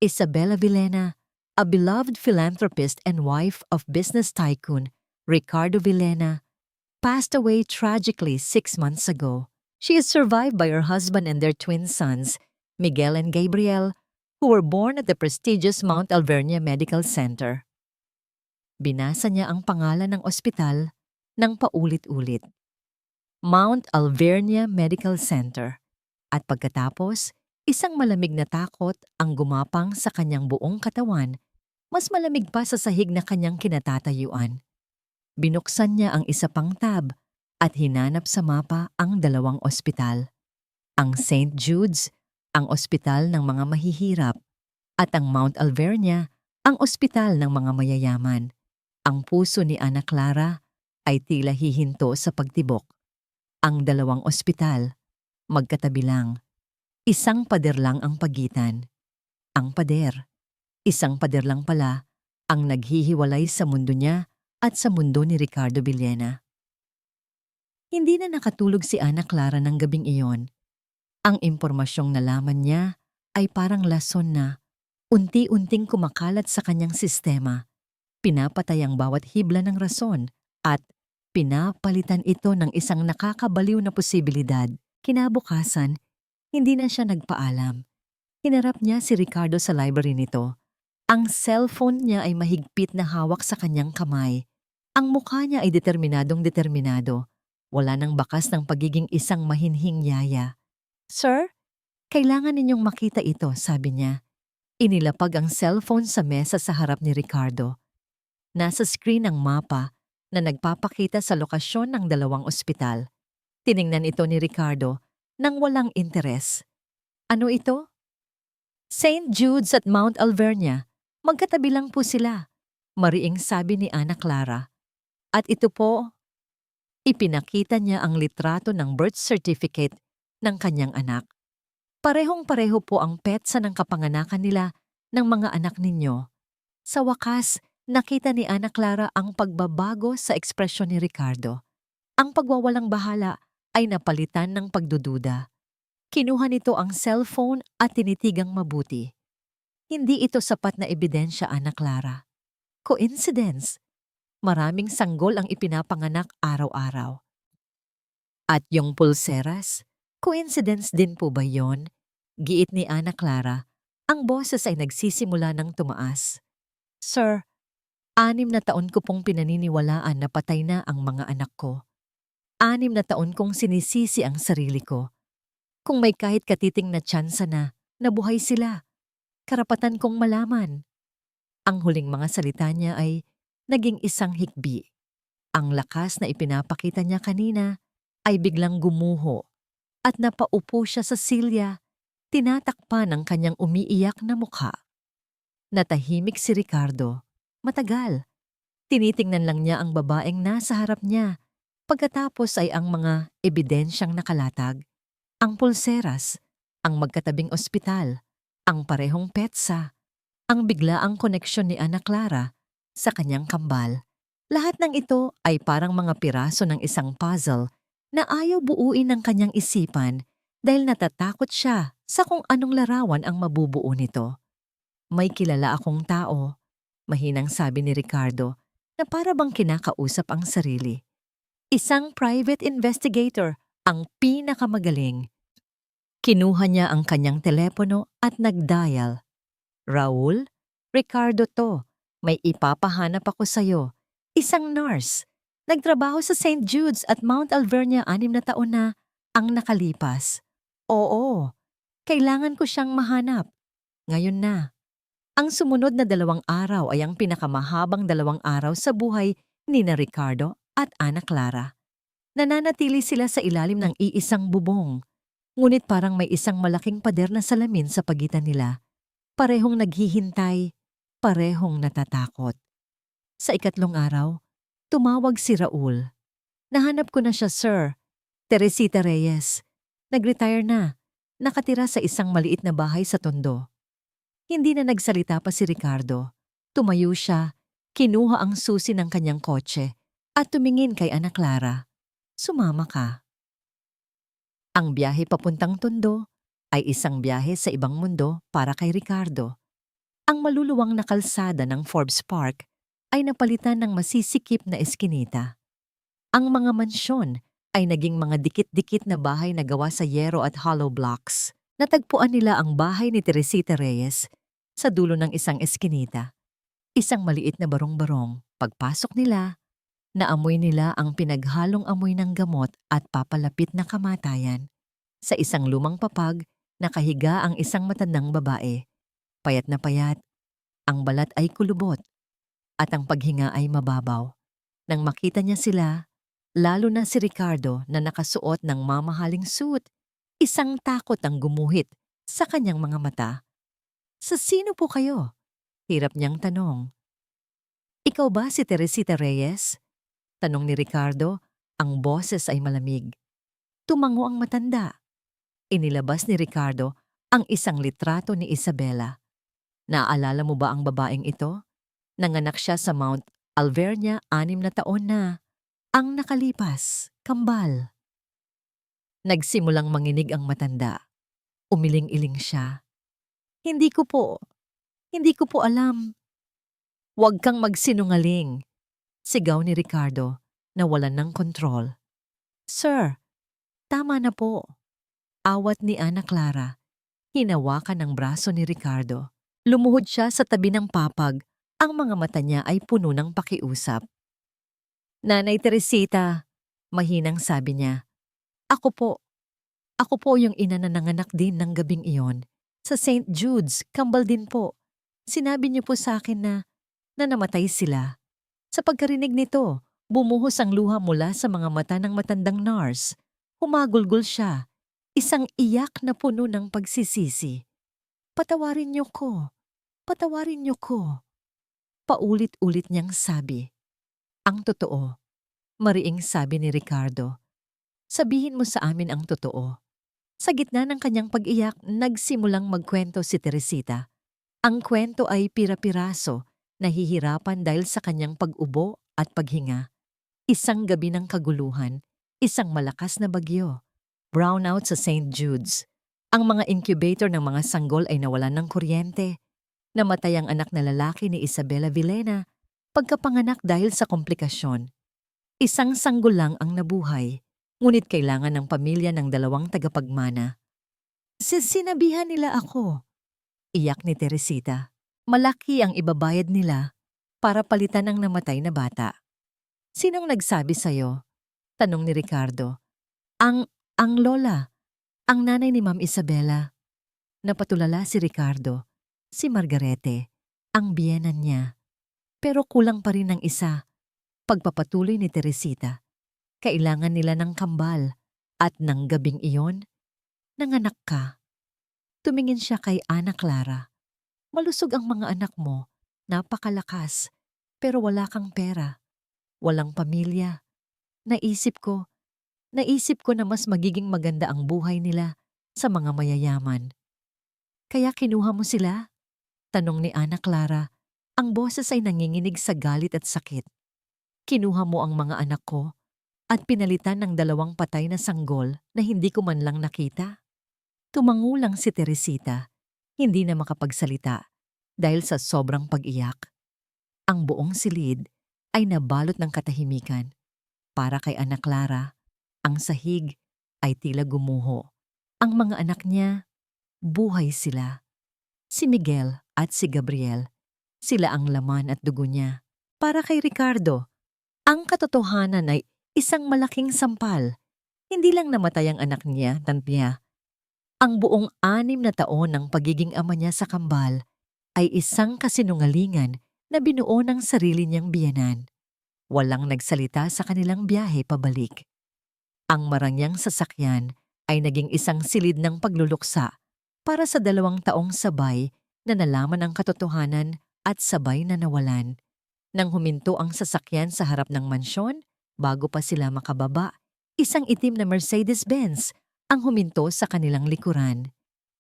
Isabella Villena, a beloved philanthropist and wife of business tycoon Ricardo Villena, passed away tragically 6 months ago. She is survived by her husband and their twin sons, Miguel and Gabriel, who were born at the prestigious Mount Alvernia Medical Center. Binasa niya ang pangalan ng ospital ng paulit-ulit. Mount Alvernia Medical Center. At pagkatapos, isang malamig na takot ang gumapang sa kanyang buong katawan, mas malamig pa sa sahig na kanyang kinatatayuan. Binuksan niya ang isa pang tab at hinanap sa mapa ang dalawang ospital. Ang St. Jude's, ang ospital ng mga mahihirap, at ang Mount Alvernia, ang ospital ng mga mayayaman. Ang puso ni Ana Clara ay tila hihinto sa pagtibok. Ang dalawang ospital, magkatabi lang. Isang pader lang ang pagitan. Ang pader, isang pader lang pala ang naghihiwalay sa mundo niya at sa mundo ni Ricardo Villena. Hindi na nakatulog si Ana Clara ng gabing iyon. Ang impormasyong nalaman niya ay parang lason na unti-unting kumakalat sa kanyang sistema. Pinapatay ang bawat hibla ng rason at pinapalitan ito ng isang nakakabaliw na posibilidad. Kinabukasan, hindi na siya nagpaalam. Hinarap niya si Ricardo sa library nito. Ang cellphone niya ay mahigpit na hawak sa kanyang kamay. Ang mukha niya ay determinado. Wala nang bakas ng pagiging isang mahinhing yaya. "Sir, kailangan ninyong makita ito," sabi niya. Inilapag ang cellphone sa mesa sa harap ni Ricardo. Nasa screen ang mapa na nagpapakita sa lokasyon ng dalawang ospital. Tiningnan ito ni Ricardo nang walang interes. "Ano ito?" "St. Jude's at Mount Alvernia. Magkatabi lang po sila," mariing sabi ni Ana Clara. "At ito po," ipinakita niya ang litrato ng birth certificate ng kanyang anak. "Parehong-pareho po ang petsa ng kapanganakan nila ng mga anak ninyo." Sa wakas, nakita ni Ana Clara ang pagbabago sa ekspresyon ni Ricardo. Ang pagwawalang bahala ay napalitan ng pagdududa. Kinuha nito ang cellphone at tinitigang mabuti. Hindi ito sapat na ebidensya, Ana Clara. Coincidence. Maraming sanggol ang ipinapanganak araw-araw. At yung pulseras, coincidence din po ba yon? Giit ni Ana Clara. Ang boses ay nagsisimula ng tumaas. "Sir, 6 na taon ko pong pinaniniwalaan na patay na ang mga anak ko. 6 na taon kong sinisisi ang sarili ko. Kung may kahit katiting na tsansa na nabuhay sila, karapatan kong malaman." Ang huling mga salita niya ay naging isang hikbi. Ang lakas na ipinapakita niya kanina ay biglang gumuho at napaupo siya sa silya, tinatakpan ang kanyang umiiyak na mukha. Natahimik si Ricardo. Matagal. Tinitingnan lang niya ang babaeng nasa harap niya. Pagkatapos ay ang mga ebidensyang nakalatag, ang pulseras, ang magkatabing ospital, ang parehong petsa, ang biglaang koneksyon ni Ana Clara sa kanyang kambal. Lahat ng ito ay parang mga piraso ng isang puzzle na ayaw buuin ng kanyang isipan dahil natatakot siya sa kung anong larawan ang mabubuo nito. "May kilala akong tao," mahinang sabi ni Ricardo na para bang kinakausap ang sarili. "Isang private investigator, ang pinakamagaling." Kinuha niya ang kanyang telepono at nag-dial. "Raul? Ricardo to. May ipapahanap ako sa'yo. Isang nurse. Nagtrabaho sa St. Jude's at Mount Alvernia 6 na taon na ang nakalipas. Oo, kailangan ko siyang mahanap. Ngayon na." Ang sumunod na 2 araw ay ang pinakamahabang 2 araw sa buhay ni na Ricardo at Ana Clara. Nananatili sila sa ilalim ng iisang bubong, ngunit parang may isang malaking pader na salamin sa pagitan nila. Parehong naghihintay, parehong natatakot. Sa 3 araw, tumawag si Raul. "Nahanap ko na siya, sir. Teresita Reyes. Nag-retire na, nakatira sa isang maliit na bahay sa Tondo. Hindi na nagsalita pa si Ricardo. Tumayo siya, kinuha ang susi ng kanyang kotse at tumingin kay Ana Clara. Sumama ka. Ang biyahe papuntang Tondo ay isang biyahe sa ibang mundo para kay Ricardo. Ang maluluwang na kalsada ng Forbes Park ay napalitan ng masisikip na eskinita. Ang mga mansyon ay naging mga dikit-dikit na bahay na gawa sa yero at hollow blocks. Natagpuan nila ang bahay ni Teresita Reyes sa dulo ng isang eskinita. Isang maliit na barong-barong. Pagpasok nila, naamoy nila ang pinaghalong amoy ng gamot at papalapit na kamatayan. Sa isang lumang papag, nakahiga ang isang matandang babae. Payat na payat, ang balat ay kulubot, at ang paghinga ay mababaw. Nang makita niya sila, lalo na si Ricardo na nakasuot ng mamahaling suit, isang takot ang gumuhit sa kanyang mga mata. Sa sino po kayo? Hirap niyang tanong. Ikaw ba si Teresita Reyes? Tanong ni Ricardo, ang boses ay malamig. Tumango ang matanda. Inilabas ni Ricardo ang isang litrato ni Isabela. Naaalala mo ba ang babaeng ito? Nanganak siya sa Mount Alvernia 6 na taon na. Ang nakalipas, kambal. Nagsimulang manginig ang matanda. Umiling-iling siya. Hindi ko po alam. Huwag kang magsinungaling. Sigaw ni Ricardo na walan ng kontrol. Sir, tama na po. Awat ni Ana Clara. Hinawakan ang braso ni Ricardo. Lumuhod siya sa tabi ng papag. Ang mga mata niya ay puno ng pakiusap. Nanay Teresita, mahinang sabi niya. Ako po yung ina na nanganak din ng gabing iyon. Sa St. Jude's, kambal din po. Sinabi niyo po sa akin na namatay sila. Sa pagkarinig nito, bumuhos ang luha mula sa mga mata ng matandang nurse. Humagulgol siya. Isang iyak na puno ng pagsisisi. Patawarin niyo ko. Patawarin niyo ko. Paulit-ulit niyang sabi. Ang totoo. Mariing sabi ni Ricardo. Sabihin mo sa amin ang totoo. Sa gitna ng kanyang pag-iyak, nagsimulang magkwento si Teresita. Ang kwento ay pira-piraso, nahihirapan dahil sa kanyang pag-ubo at paghinga. Isang gabi ng kaguluhan, isang malakas na bagyo. Brownout sa St. Jude's. Ang mga incubator ng mga sanggol ay nawalan ng kuryente. Namatay ang anak na lalaki ni Isabela Villena, pagkapanganak dahil sa komplikasyon. Isang sanggol lang ang nabuhay, ngunit kailangan ng pamilya ng 2 tagapagmana. Sinabihan nila ako. Iyak ni Teresita. Malaki ang ibabayad nila para palitan ang namatay na bata. Sinong nagsabi sa'yo? Tanong ni Ricardo. Ang lola, ang nanay ni Ma'am Isabela. Napatulala si Ricardo. Si Margarete, ang biyenan niya. Pero kulang pa rin ang isa. Pagpapatuloy ni Teresita. Kailangan nila ng kambal at ng gabing iyon, nanganak ka. Tumingin siya kay Ana Clara. Malusog ang mga anak mo, napakalakas, pero wala kang pera. Walang pamilya. Naisip ko na mas magiging maganda ang buhay nila sa mga mayayaman. Kaya kinuha mo sila? Tanong ni Ana Clara. Ang boses ay nanginginig sa galit at sakit. Kinuha mo ang mga anak ko at pinalitan ng 2 patay na sanggol na hindi ko man lang nakita? Tumango lang si Teresita, hindi na makapagsalita dahil sa sobrang pag-iyak. Ang buong silid ay nabalot ng katahimikan. Para kay Ana Clara, ang sahig ay tila gumuho. Ang mga anak niya, buhay sila. Si Miguel at si Gabriel, sila ang laman at dugo niya. Para kay Ricardo, ang katotohanan ay isang malaking sampal. Hindi lang namatay ang anak niya, Tantia. Ang buong 6 na taon ng pagiging ama niya sa kambal ay isang kasinungalingan na binuo ng sarili niyang biyenan. Walang nagsalita sa kanilang biyahe pabalik. Ang marangyang sasakyan ay naging isang silid ng pagluluksa para sa 2 taong sabay na nalaman ang katotohanan at sabay na nawalan. Nang huminto ang sasakyan sa harap ng mansyon, bago pa sila makababa, isang itim na Mercedes-Benz ang huminto sa kanilang likuran.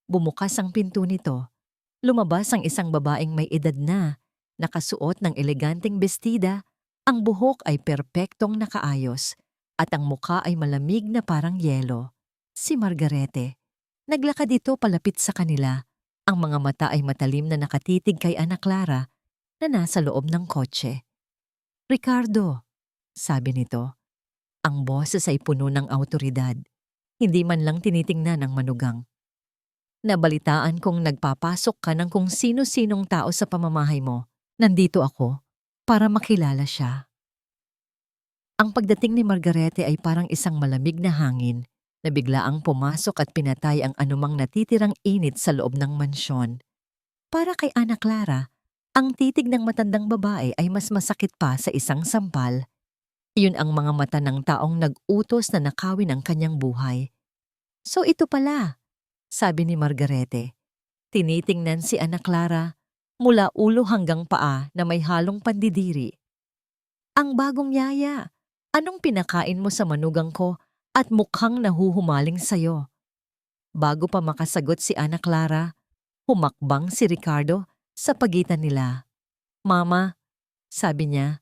Bumukas ang pinto nito. Lumabas ang isang babaeng may edad na, nakasuot ng eleganteng bestida, ang buhok ay perpektong nakaayos, at ang muka ay malamig na parang yelo. Si Margarete. Naglakad ito palapit sa kanila. Ang mga mata ay matalim na nakatitig kay Ana Clara na nasa loob ng kotse. "Ricardo," sabi nito. Ang boses ay puno ng awtoridad. Hindi man lang tinitingnan ng manugang. "Nabalitaan kong nagpapasok ka ng kung sino-sinong tao sa pamamahay mo. Nandito ako para makilala siya." Ang pagdating ni Margarete ay parang isang malamig na hangin na biglaang pumasok at pinatay ang anumang natitirang init sa loob ng mansyon. Para kay Ana Clara, ang titig ng matandang babae ay mas masakit pa sa isang sampal. Iyon ang mga mata ng taong nag-utos na nakawin ang kanyang buhay. "So ito pala," sabi ni Margarete. Tinitingnan si Ana Clara mula ulo hanggang paa na may halong pandidiri. "Ang bagong yaya, anong pinakain mo sa manugang ko at mukhang nahuhumaling sayo?" Bago pa makasagot si Ana Clara, humakbang si Ricardo sa pagitan nila. "Mama," sabi niya,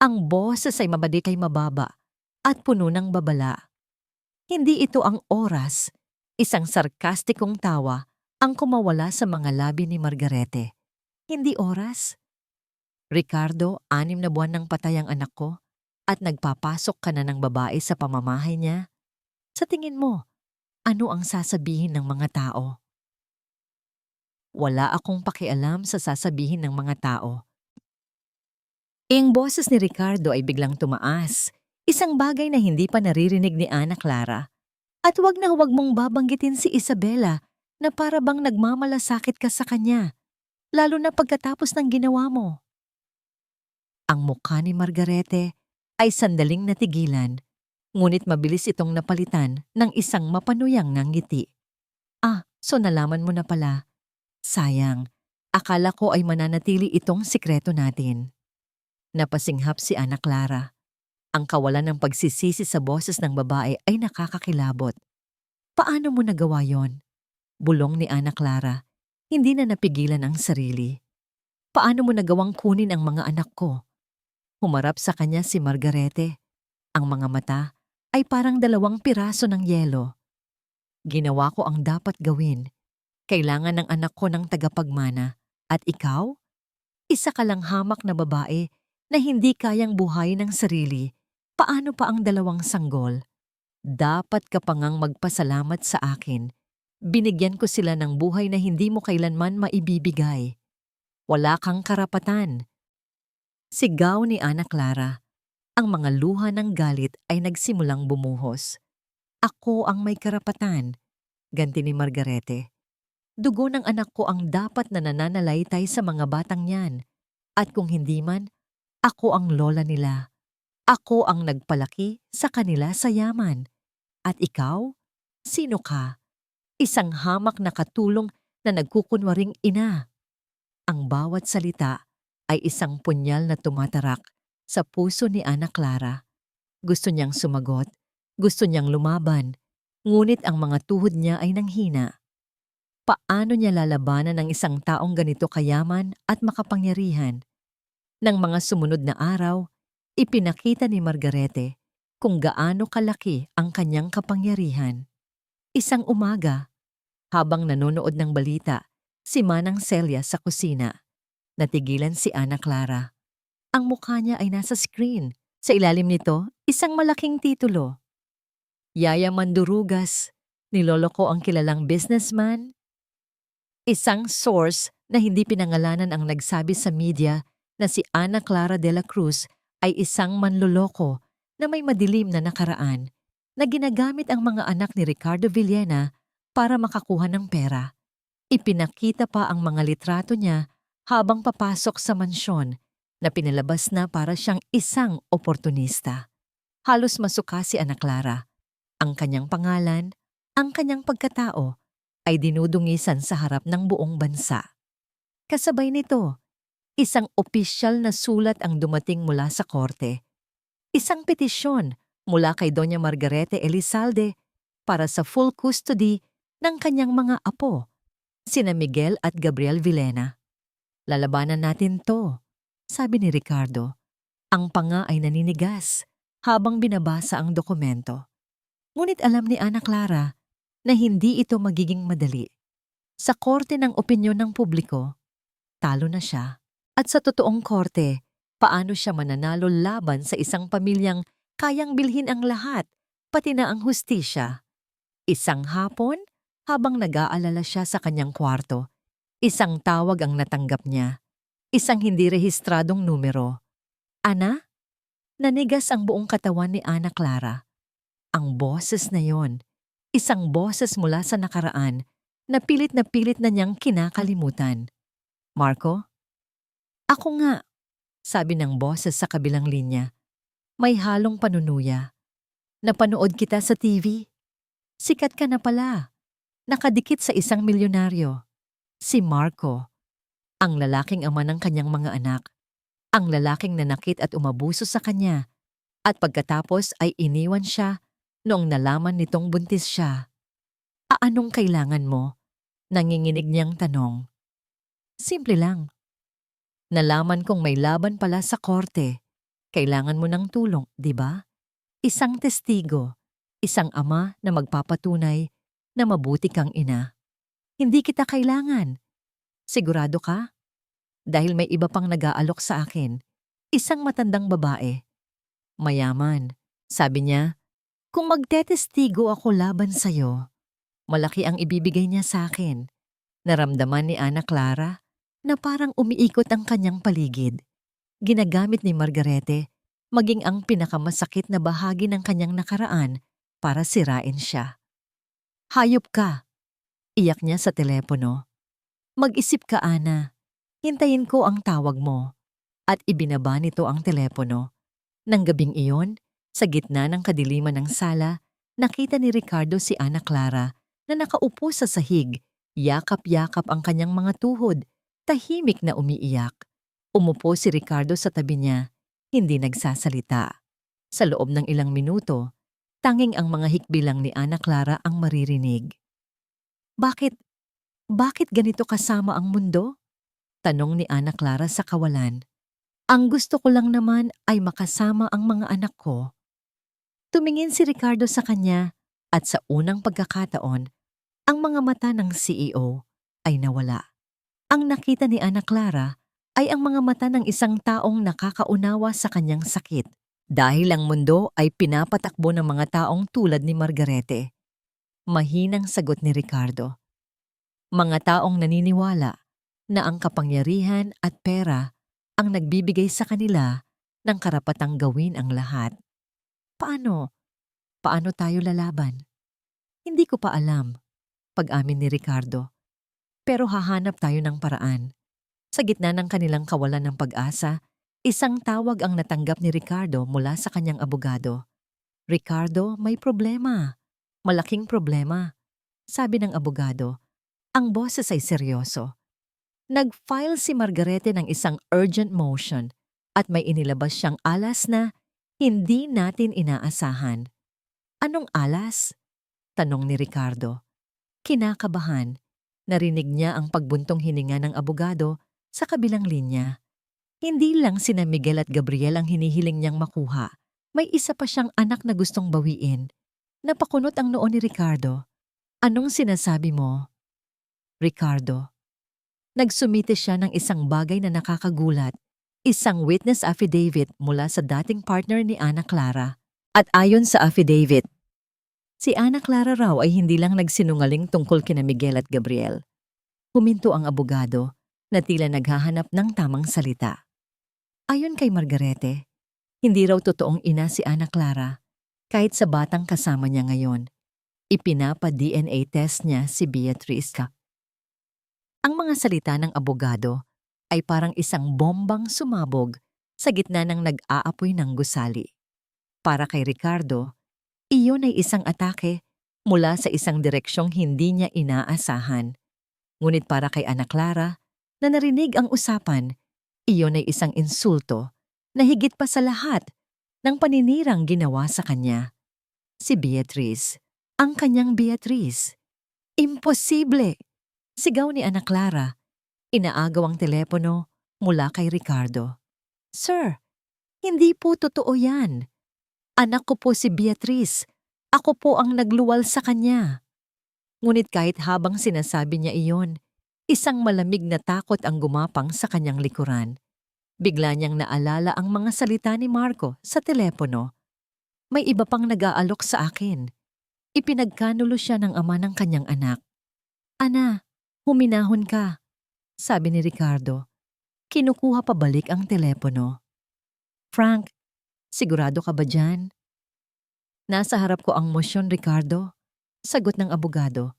ang boses ay mabadikay mababa at puno ng babala. Hindi ito ang oras. Isang sarkastikong tawa ang kumawala sa mga labi ni Margarete. "Hindi oras? Ricardo, 6 na buwan nang patay ang anak ko at nagpapasok ka na ng babae sa pamamahay niya? Sa tingin mo, ano ang sasabihin ng mga tao?" "Wala akong pakialam sa sasabihin ng mga tao." Ang boses ni Ricardo ay biglang tumaas, isang bagay na hindi pa naririnig ni Ana Clara. "At huwag na huwag mong babanggitin si Isabela na para bang nagmamalasakit ka sa kanya, lalo na pagkatapos ng ginawa mo." Ang mukha ni Margarete ay sandaling natigilan, ngunit mabilis itong napalitan ng isang mapanuyang na ngiti. "Ah, so nalaman mo na pala. Sayang, akala ko ay mananatili itong sikreto natin." Napasinghap si Ana Clara. Ang kawalan ng pagsisisi sa boses ng babae ay nakakakilabot. "Paano mo nagawa yon?" Bulong ni Ana Clara. Hindi na napigilan ang sarili. "Paano mo nagawang kunin ang mga anak ko?" Humarap sa kanya si Margarete. Ang mga mata ay parang 2 piraso ng yelo. "Ginawa ko ang dapat gawin. Kailangan ng anak ko ng tagapagmana. At ikaw? Isa ka lang hamak na babae na hindi kayang buhayin ng sarili. Paano pa ang 2 sanggol? Dapat ka pa ngang magpasalamat sa akin. Binigyan ko sila ng buhay na hindi mo kailanman maibibigay. Wala kang karapatan." Sigaw ni Ana Clara. Ang mga luha ng galit ay nagsimulang bumuhos. "Ako ang may karapatan," ganti ni Margarete. "Dugo ng anak ko ang dapat na nananalaytay sa mga batang yan. At kung hindi man, ako ang lola nila. Ako ang nagpalaki sa kanila sa yaman. At ikaw? Sino ka? Isang hamak na katulong na nagkukunwaring ina." Ang bawat salita ay isang punyal na tumatarak sa puso ni Ana Clara. Gusto niyang sumagot, gusto niyang lumaban, ngunit ang mga tuhod niya ay nanghina. Paano niya lalabanan ng isang taong ganito kayaman at makapangyarihan? Nang mga sumunod na araw, ipinakita ni Margarete kung gaano kalaki ang kanyang kapangyarihan. Isang umaga, habang nanonood ng balita, si Manang Celia sa kusina, natigilan si Ana Clara. Ang mukha niya ay nasa screen. Sa ilalim nito, isang malaking titulo. "Yaya Mandurugas, nilolo ko ang kilalang businessman." Isang source na hindi pinangalanan ang nagsabi sa media na si Ana Clara de la Cruz ay isang manloloko na may madilim na nakaraan na ginagamit ang mga anak ni Ricardo Villena para makakuha ng pera. Ipinakita pa ang mga litrato niya habang papasok sa mansyon na pinalabas na para siyang isang oportunista. Halos masuka si Ana Clara. Ang kanyang pangalan, ang kanyang pagkatao ay dinudungisan sa harap ng buong bansa. Kasabay nito, isang opisyal na sulat ang dumating mula sa korte. Isang petisyon mula kay Doña Margarete Elizalde para sa full custody ng kanyang mga apo, sina Miguel at Gabriel Villena. Lalabanan natin to, sabi ni Ricardo. Ang panga ay naninigas habang binabasa ang dokumento. Ngunit alam ni Ana Clara na hindi ito magiging madali. Sa korte ng opinyon ng publiko, talo na siya. At sa totoong korte, paano siya mananalo laban sa isang pamilyang kayang bilhin ang lahat, pati na ang hustisya? Isang hapon, habang nag-aalala siya sa kanyang kwarto, isang tawag ang natanggap niya. Isang hindi rehistradong numero. Ana? Nanigas ang buong katawan ni Ana Clara. Ang boses na yon, isang boses mula sa nakaraan na pilit na niyang kinakalimutan. Marco? Ako nga, sabi ng boses sa kabilang linya. May halong panunuya. Napanood kita sa TV. Sikat ka na pala. Nakadikit sa isang milyonaryo. Si Marco, ang lalaking ama ng kanyang mga anak. Ang lalaking nanakit at umabuso sa kanya. At pagkatapos ay iniwan siya noong nalaman nitong buntis siya. Anong kailangan mo? Nanginginig niyang tanong. Simple lang. Nalaman kong may laban pala sa korte. Kailangan mo ng tulong, di ba? Isang testigo, isang ama na magpapatunay na mabuti kang ina. Hindi kita kailangan. Sigurado ka? Dahil may iba pang nag-aalok sa akin. Isang matandang babae. Mayaman. Sabi niya, kung magtetestigo ako laban sa'yo, malaki ang ibibigay niya sa akin. Naramdaman ni Ana Clara na parang umiikot ang kanyang paligid. Ginagamit ni Margarete maging ang pinakamasakit na bahagi ng kanyang nakaraan para sirain siya. Hayop ka, iyak niya sa telepono. Mag-isip ka, Ana. Hintayin ko ang tawag mo. At ibinaba nito ang telepono. Nang gabing iyon, sa gitna ng kadiliman ng sala, nakita ni Ricardo si Ana Clara na nakaupo sa sahig, yakap-yakap ang kanyang mga tuhod, tahimik na umiiyak. Umupo si Ricardo sa tabi niya, hindi nagsasalita. Sa loob ng ilang minuto, tanging ang mga hikbilang ni Ana Clara ang maririnig. Bakit ganito kasama ang mundo? Tanong ni Ana Clara sa kawalan. Ang gusto ko lang naman ay makasama ang mga anak ko. Tumingin si Ricardo sa kanya at sa unang pagkakataon, ang mga mata ng CEO ay nawala. Ang nakita ni Ana Clara ay ang mga mata ng isang taong nakakaunawa sa kanyang sakit. Dahil ang mundo ay pinapatakbo ng mga taong tulad ni Margarete. Mahinang sagot ni Ricardo. Mga taong naniniwala na ang kapangyarihan at pera ang nagbibigay sa kanila ng karapatang gawin ang lahat. Paano? Paano tayo lalaban? Hindi ko pa alam, pag-amin ni Ricardo. Pero hahanap tayo ng paraan. Sa gitna ng kanilang kawalan ng pag-asa, isang tawag ang natanggap ni Ricardo mula sa kanyang abogado. Ricardo, may problema. Malaking problema. Sabi ng abogado. Ang boses ay seryoso. Nag-file si Margarete ng isang urgent motion at may inilabas siyang alas na hindi natin inaasahan. Anong alas? Tanong ni Ricardo. Kinakabahan. Narinig niya ang pagbuntong hininga ng abogado sa kabilang linya. Hindi lang sina Miguel at Gabriel ang hinihiling niyang makuha. May isa pa siyang anak na gustong bawiin. Napakunot ang noo ni Ricardo. Anong sinasabi mo? Ricardo. Nagsumite siya ng isang bagay na nakakagulat. Isang witness affidavit mula sa dating partner ni Ana Clara. At ayon sa affidavit, si Ana Clara raw ay hindi lang nagsinungaling tungkol kina Miguel at Gabriel. Huminto ang abogado na tila naghahanap ng tamang salita. Ayon kay Margarete, hindi raw totoong ina si Ana Clara kahit sa batang kasama niya ngayon. Ipinapa-DNA test niya si Beatrice. Ang mga salita ng abogado ay parang isang bombang sumabog sa gitna ng nag-aapoy ng gusali. Para kay Ricardo, iyon ay isang atake mula sa isang direksyong hindi niya inaasahan. Ngunit para kay Ana Clara, na narinig ang usapan, iyon ay isang insulto na higit pa sa lahat ng paninirang ginawa sa kanya. Si Beatrice, ang kanyang Beatriz. Imposible! Sigaw ni Ana Clara. Inaagaw ang telepono mula kay Ricardo. Sir, hindi po totoo yan. Anak ko po si Beatriz. Ako po ang nagluwal sa kanya. Ngunit kahit habang sinasabi niya iyon, isang malamig na takot ang gumapang sa kanyang likuran. Bigla niyang naalala ang mga salita ni Marco sa telepono. May iba pang nag-aalok sa akin. Ipinagkanulo siya ng ama ng kanyang anak. Ana, huminahon ka, sabi ni Ricardo. Kinukuha pabalik ang telepono. Frank, sigurado ka ba dyan? Nasa harap ko ang mosyon, Ricardo, sagot ng abogado.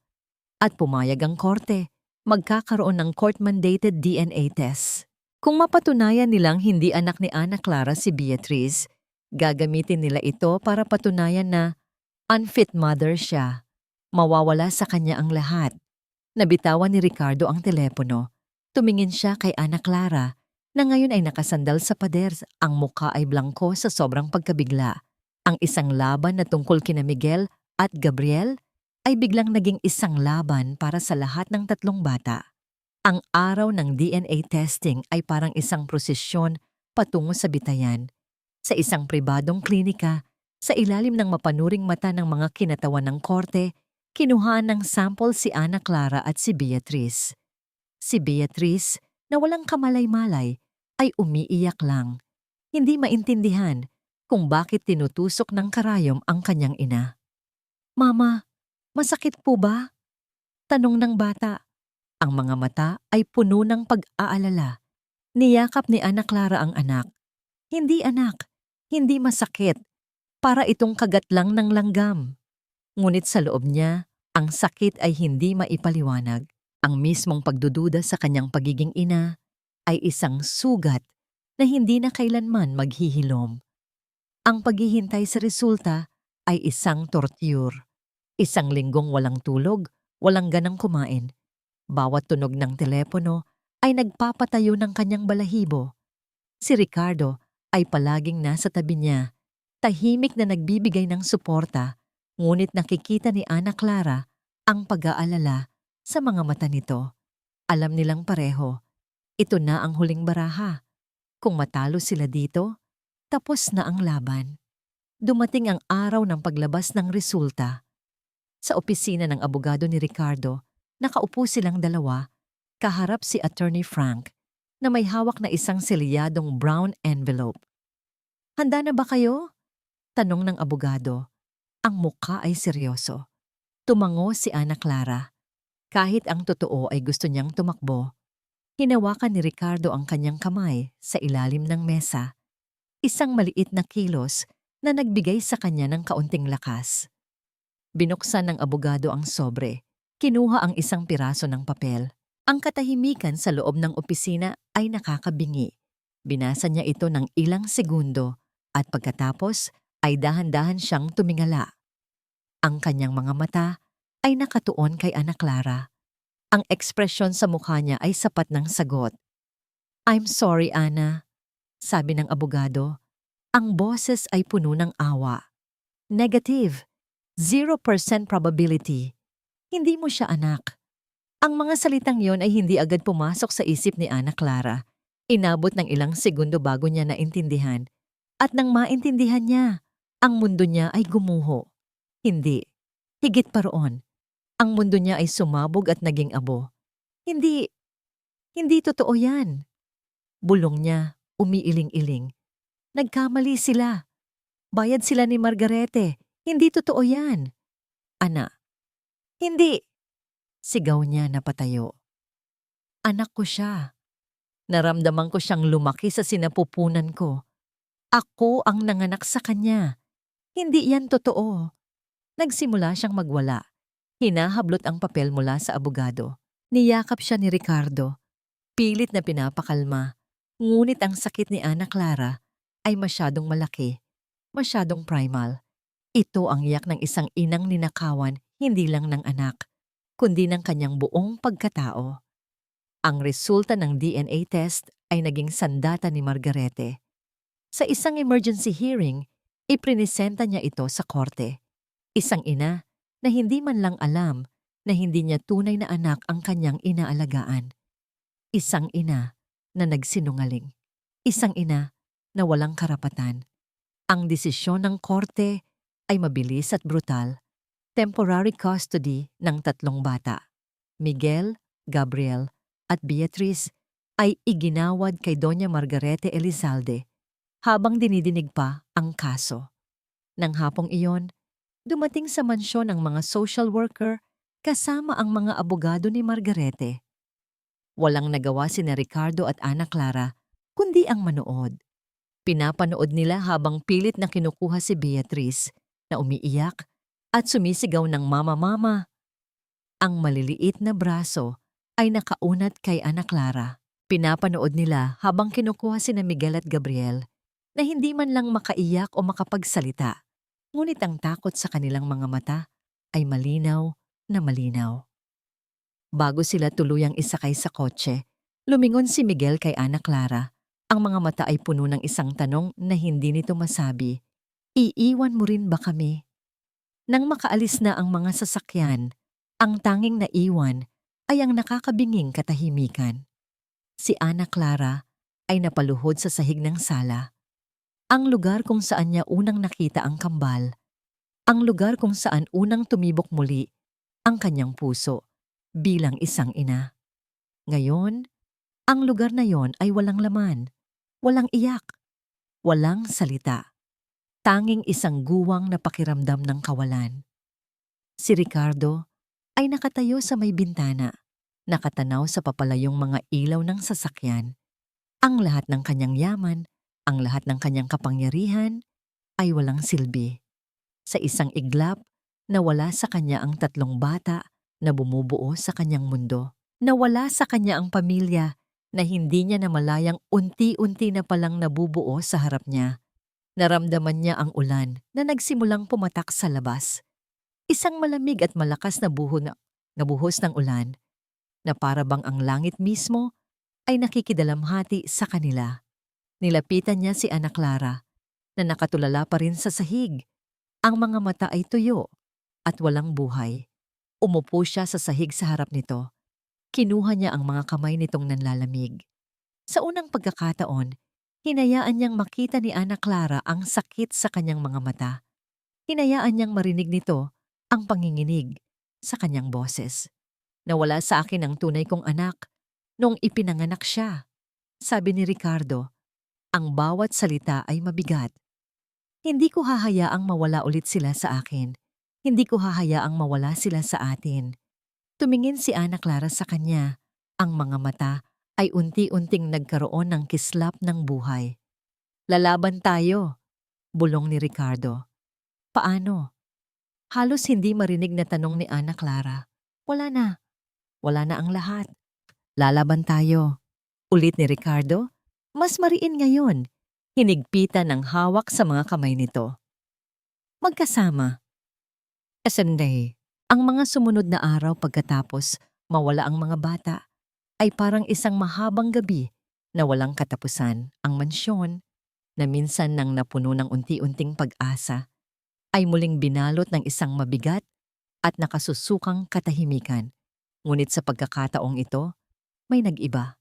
At pumayag ang korte, magkakaroon ng court-mandated DNA test. Kung mapatunayan nilang hindi anak ni Ana Clara si Beatriz, gagamitin nila ito para patunayan na unfit mother siya. Mawawala sa kanya ang lahat. Nabitawan ni Ricardo ang telepono. Tumingin siya kay Ana Clara na ngayon ay nakasandal sa pader. Ang mukha ay blangko sa sobrang pagkabigla. Ang isang laban na tungkol kina Miguel at Gabriel ay biglang naging isang laban para sa lahat ng tatlong bata. Ang araw ng DNA testing ay parang isang prosesyon patungo sa bitayan. Sa isang pribadong klinika, sa ilalim ng mapanuring mata ng mga kinatawan ng korte, kinuhaan ng sample si Ana Clara at si Beatriz. Si Beatriz, na walang kamalay-malay, ay umiiyak lang. Hindi maintindihan kung bakit tinutusok ng karayom ang kanyang ina. Mama, masakit po ba? Tanong ng bata. Ang mga mata ay puno ng pag-aalala. Niyakap ni Ana Clara ang anak. Hindi anak, hindi masakit. Para itong kagat lang ng langgam. Ngunit sa loob niya, ang sakit ay hindi maipaliwanag. Ang mismong pagdududa sa kanyang pagiging ina ay isang sugat na hindi na kailanman maghihilom. Ang paghihintay sa resulta ay isang torture. Isang linggong walang tulog, walang ganang kumain. Bawat tunog ng telepono ay nagpapatayo ng kanyang balahibo. Si Ricardo ay palaging nasa tabi niya, tahimik na nagbibigay ng suporta, ngunit nakikita ni Ana Clara ang pag-aalala sa mga mata nito. Alam nilang pareho, ito na ang huling baraha. Kung matalo sila dito, tapos na ang laban. Dumating ang araw ng paglabas ng resulta. Sa opisina ng abogado ni Ricardo, nakaupo silang dalawa, kaharap si Attorney Frank na may hawak na isang selyadong brown envelope. Handa na ba kayo? Tanong ng abogado. Ang mukha ay seryoso. Tumango si Ana Clara. Kahit ang totoo ay gusto niyang tumakbo, hinawakan ni Ricardo ang kanyang kamay sa ilalim ng mesa. Isang maliit na kilos na nagbigay sa kanya ng kaunting lakas. Binuksan ng abogado ang sobre. Kinuha ang isang piraso ng papel. Ang katahimikan sa loob ng opisina ay nakakabingi. Binasa niya ito ng ilang segundo at pagkatapos ay dahan-dahan siyang tumingala. Ang kanyang mga mata ay nakatuon kay Ana Clara. Ang ekspresyon sa mukha niya ay sapat ng sagot. I'm sorry, Ana, sabi ng abogado. Ang boses ay puno ng awa. Negative. 0% probability. Hindi mo siya anak. Ang mga salitang yon ay hindi agad pumasok sa isip ni Ana Clara. Inabot ng ilang segundo bago niya naintindihan. At nang maintindihan niya, ang mundo niya ay gumuho. Hindi. Higit pa roon. Ang mundo niya ay sumabog at naging abo. Hindi totoo yan. Bulong niya, umiiling-iling. Nagkamali sila. Bayad sila ni Margarete. Hindi totoo yan. Ana. Hindi. Sigaw niya na patayo. Anak ko siya. Naramdaman ko siyang lumaki sa sinapupunan ko. Ako ang nanganak sa kanya. Hindi yan totoo. Nagsimula siyang magwala. Hinahablot ang papel mula sa abogado. Niyakap siya ni Ricardo. Pilit na pinapakalma. Ngunit ang sakit ni Ana Clara ay masyadong malaki. Masyadong primal. Ito ang iyak ng isang inang ninakawan hindi lang ng anak, kundi ng kanyang buong pagkatao. Ang resulta ng DNA test ay naging sandata ni Margarete. Sa isang emergency hearing, iprinisenta niya ito sa korte. Isang ina na hindi man lang alam na hindi niya tunay na anak ang kanyang inaalagaan. Isang ina na nagsinungaling. Isang ina na walang karapatan. Ang desisyon ng korte ay mabilis at brutal. Temporary custody ng 3 bata. Miguel, Gabriel at Beatrice ay iginawad kay Doña Margarete Elizalde habang dinidinig pa ang kaso. Nang hapong iyon, dumating sa mansyon ang mga social worker kasama ang mga abogado ni Margarete. Walang nagawa sina Ricardo at Ana Clara kundi ang manood. Pinapanood nila habang pilit na kinukuha si Beatrice na umiiyak at sumisigaw ng mama-mama. Ang maliliit na braso ay nakaunat kay Ana Clara. Pinapanood nila habang kinukuha sina Miguel at Gabriel na hindi man lang makaiyak o makapagsalita. Ngunit ang takot sa kanilang mga mata ay malinaw na malinaw. Bago sila tuluyang isakay sa kotse, lumingon si Miguel kay Ana Clara. Ang mga mata ay puno ng isang tanong na hindi nito masabi. Iiwan mo rin ba kami? Nang makaalis na ang mga sasakyan, ang tanging naiwan ay ang nakakabinging katahimikan. Si Ana Clara ay napaluhod sa sahig ng sala. Ang lugar kung saan niya unang nakita ang kambal. Ang lugar kung saan unang tumibok muli ang kanyang puso bilang isang ina. Ngayon, ang lugar na yon ay walang laman, walang iyak, walang salita. Tanging isang guwang na pakiramdam ng kawalan. Si Ricardo ay nakatayo sa may bintana, nakatanaw sa papalayong mga ilaw ng sasakyan. Ang lahat ng kanyang yaman, ang lahat ng kanyang kapangyarihan ay walang silbi. Sa isang iglap, nawala sa kanya ang 3 bata na bumubuo sa kanyang mundo. Nawala sa kanya ang pamilya na hindi niya namalayang unti-unti na palang nabubuo sa harap niya. Naramdaman niya ang ulan na nagsimulang pumatak sa labas. Isang malamig at malakas na buhos ng ulan na para bang ang langit mismo ay nakikidalamhati sa kanila. Nilapitan niya si Ana Clara na nakatulala pa rin sa sahig. Ang mga mata ay tuyo at walang buhay. Umupo siya sa sahig sa harap nito. Kinuha niya ang mga kamay nitong nanlalamig. Sa unang pagkakataon, hinayaan niyang makita ni Ana Clara ang sakit sa kanyang mga mata. Hinayaan niyang marinig nito ang panginginig sa kanyang boses. Nawala sa akin ang tunay kong anak nung ipinanganak siya. Sabi ni Ricardo, ang bawat salita ay mabigat. Hindi ko hahayaang mawala ulit sila sa akin. Hindi ko hahayaang mawala sila sa atin. Tumingin si Ana Clara sa kanya. Ang mga mata ay unti-unting nagkaroon ng kislap ng buhay. Lalaban tayo, bulong ni Ricardo. Paano? Halos hindi marinig na tanong ni Ana Clara. Wala na. Wala na ang lahat. Lalaban tayo. Ulit ni Ricardo. Mas mariin ngayon. Hinigpitan ng hawak sa mga kamay nito. Magkasama. Sunday, ang mga sumunod na araw pagkatapos mawala ang mga bata ay parang isang mahabang gabi na walang katapusan. Ang mansyon, na minsan nang napuno ng unti-unting pag-asa, ay muling binalot ng isang mabigat at nakasusukang katahimikan. Ngunit sa pagkakataong ito, may nag-iba.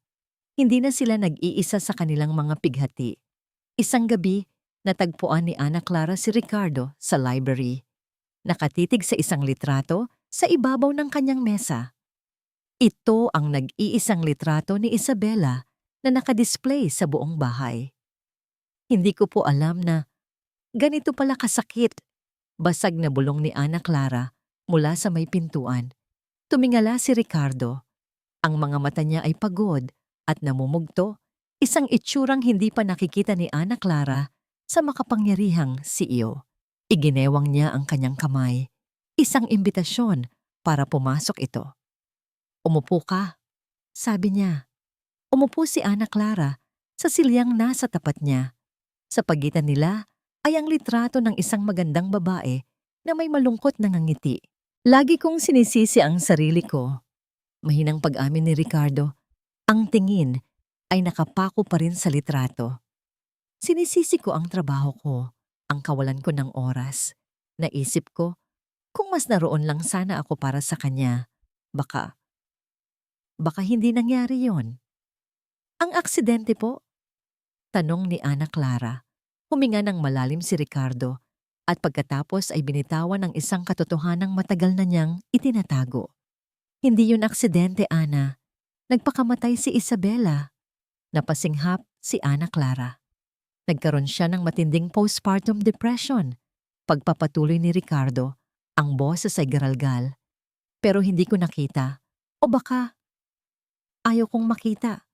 Hindi na sila nag-iisa sa kanilang mga pighati. Isang gabi, natagpuan ni Ana Clara si Ricardo sa library. Nakatitig sa isang litrato sa ibabaw ng kanyang mesa. Ito ang nag-iisang litrato ni Isabela na nakadisplay sa buong bahay. Hindi ko po alam na ganito pala kasakit. Basag na bulong ni Ana Clara mula sa may pintuan. Tumingala si Ricardo. Ang mga mata niya ay pagod at namumugto, isang itsurang hindi pa nakikita ni Ana Clara sa makapangyarihang CEO. Iginewang niya ang kanyang kamay, isang imbitasyon para pumasok ito. Umupo ka, sabi niya. Umupo si Ana Clara sa silyang nasa tapat niya. Sa pagitan nila ay ang litrato ng isang magandang babae na may malungkot na ngiti. Lagi kong sinisisi ang sarili ko. Mahinang pag-amin ni Ricardo, ang tingin ay nakapako pa rin sa litrato. Sinisisi ko ang trabaho ko, ang kawalan ko ng oras. Naisip ko, Kung mas naroon lang sana ako para sa kanya, baka, baka hindi nangyari yon. Ang aksidente po? Tanong ni Ana Clara. Huminga ng malalim si Ricardo at pagkatapos ay binitawan ng isang katotohanang matagal na niyang itinatago. Hindi yun aksidente, Ana. Nagpakamatay si Isabela. Napasinghap si Ana Clara. Nagkaroon siya ng matinding postpartum depression. Pagpapatuloy ni Ricardo, ang boses ay garalgal. Pero hindi ko nakita. O baka, ayaw kong makita.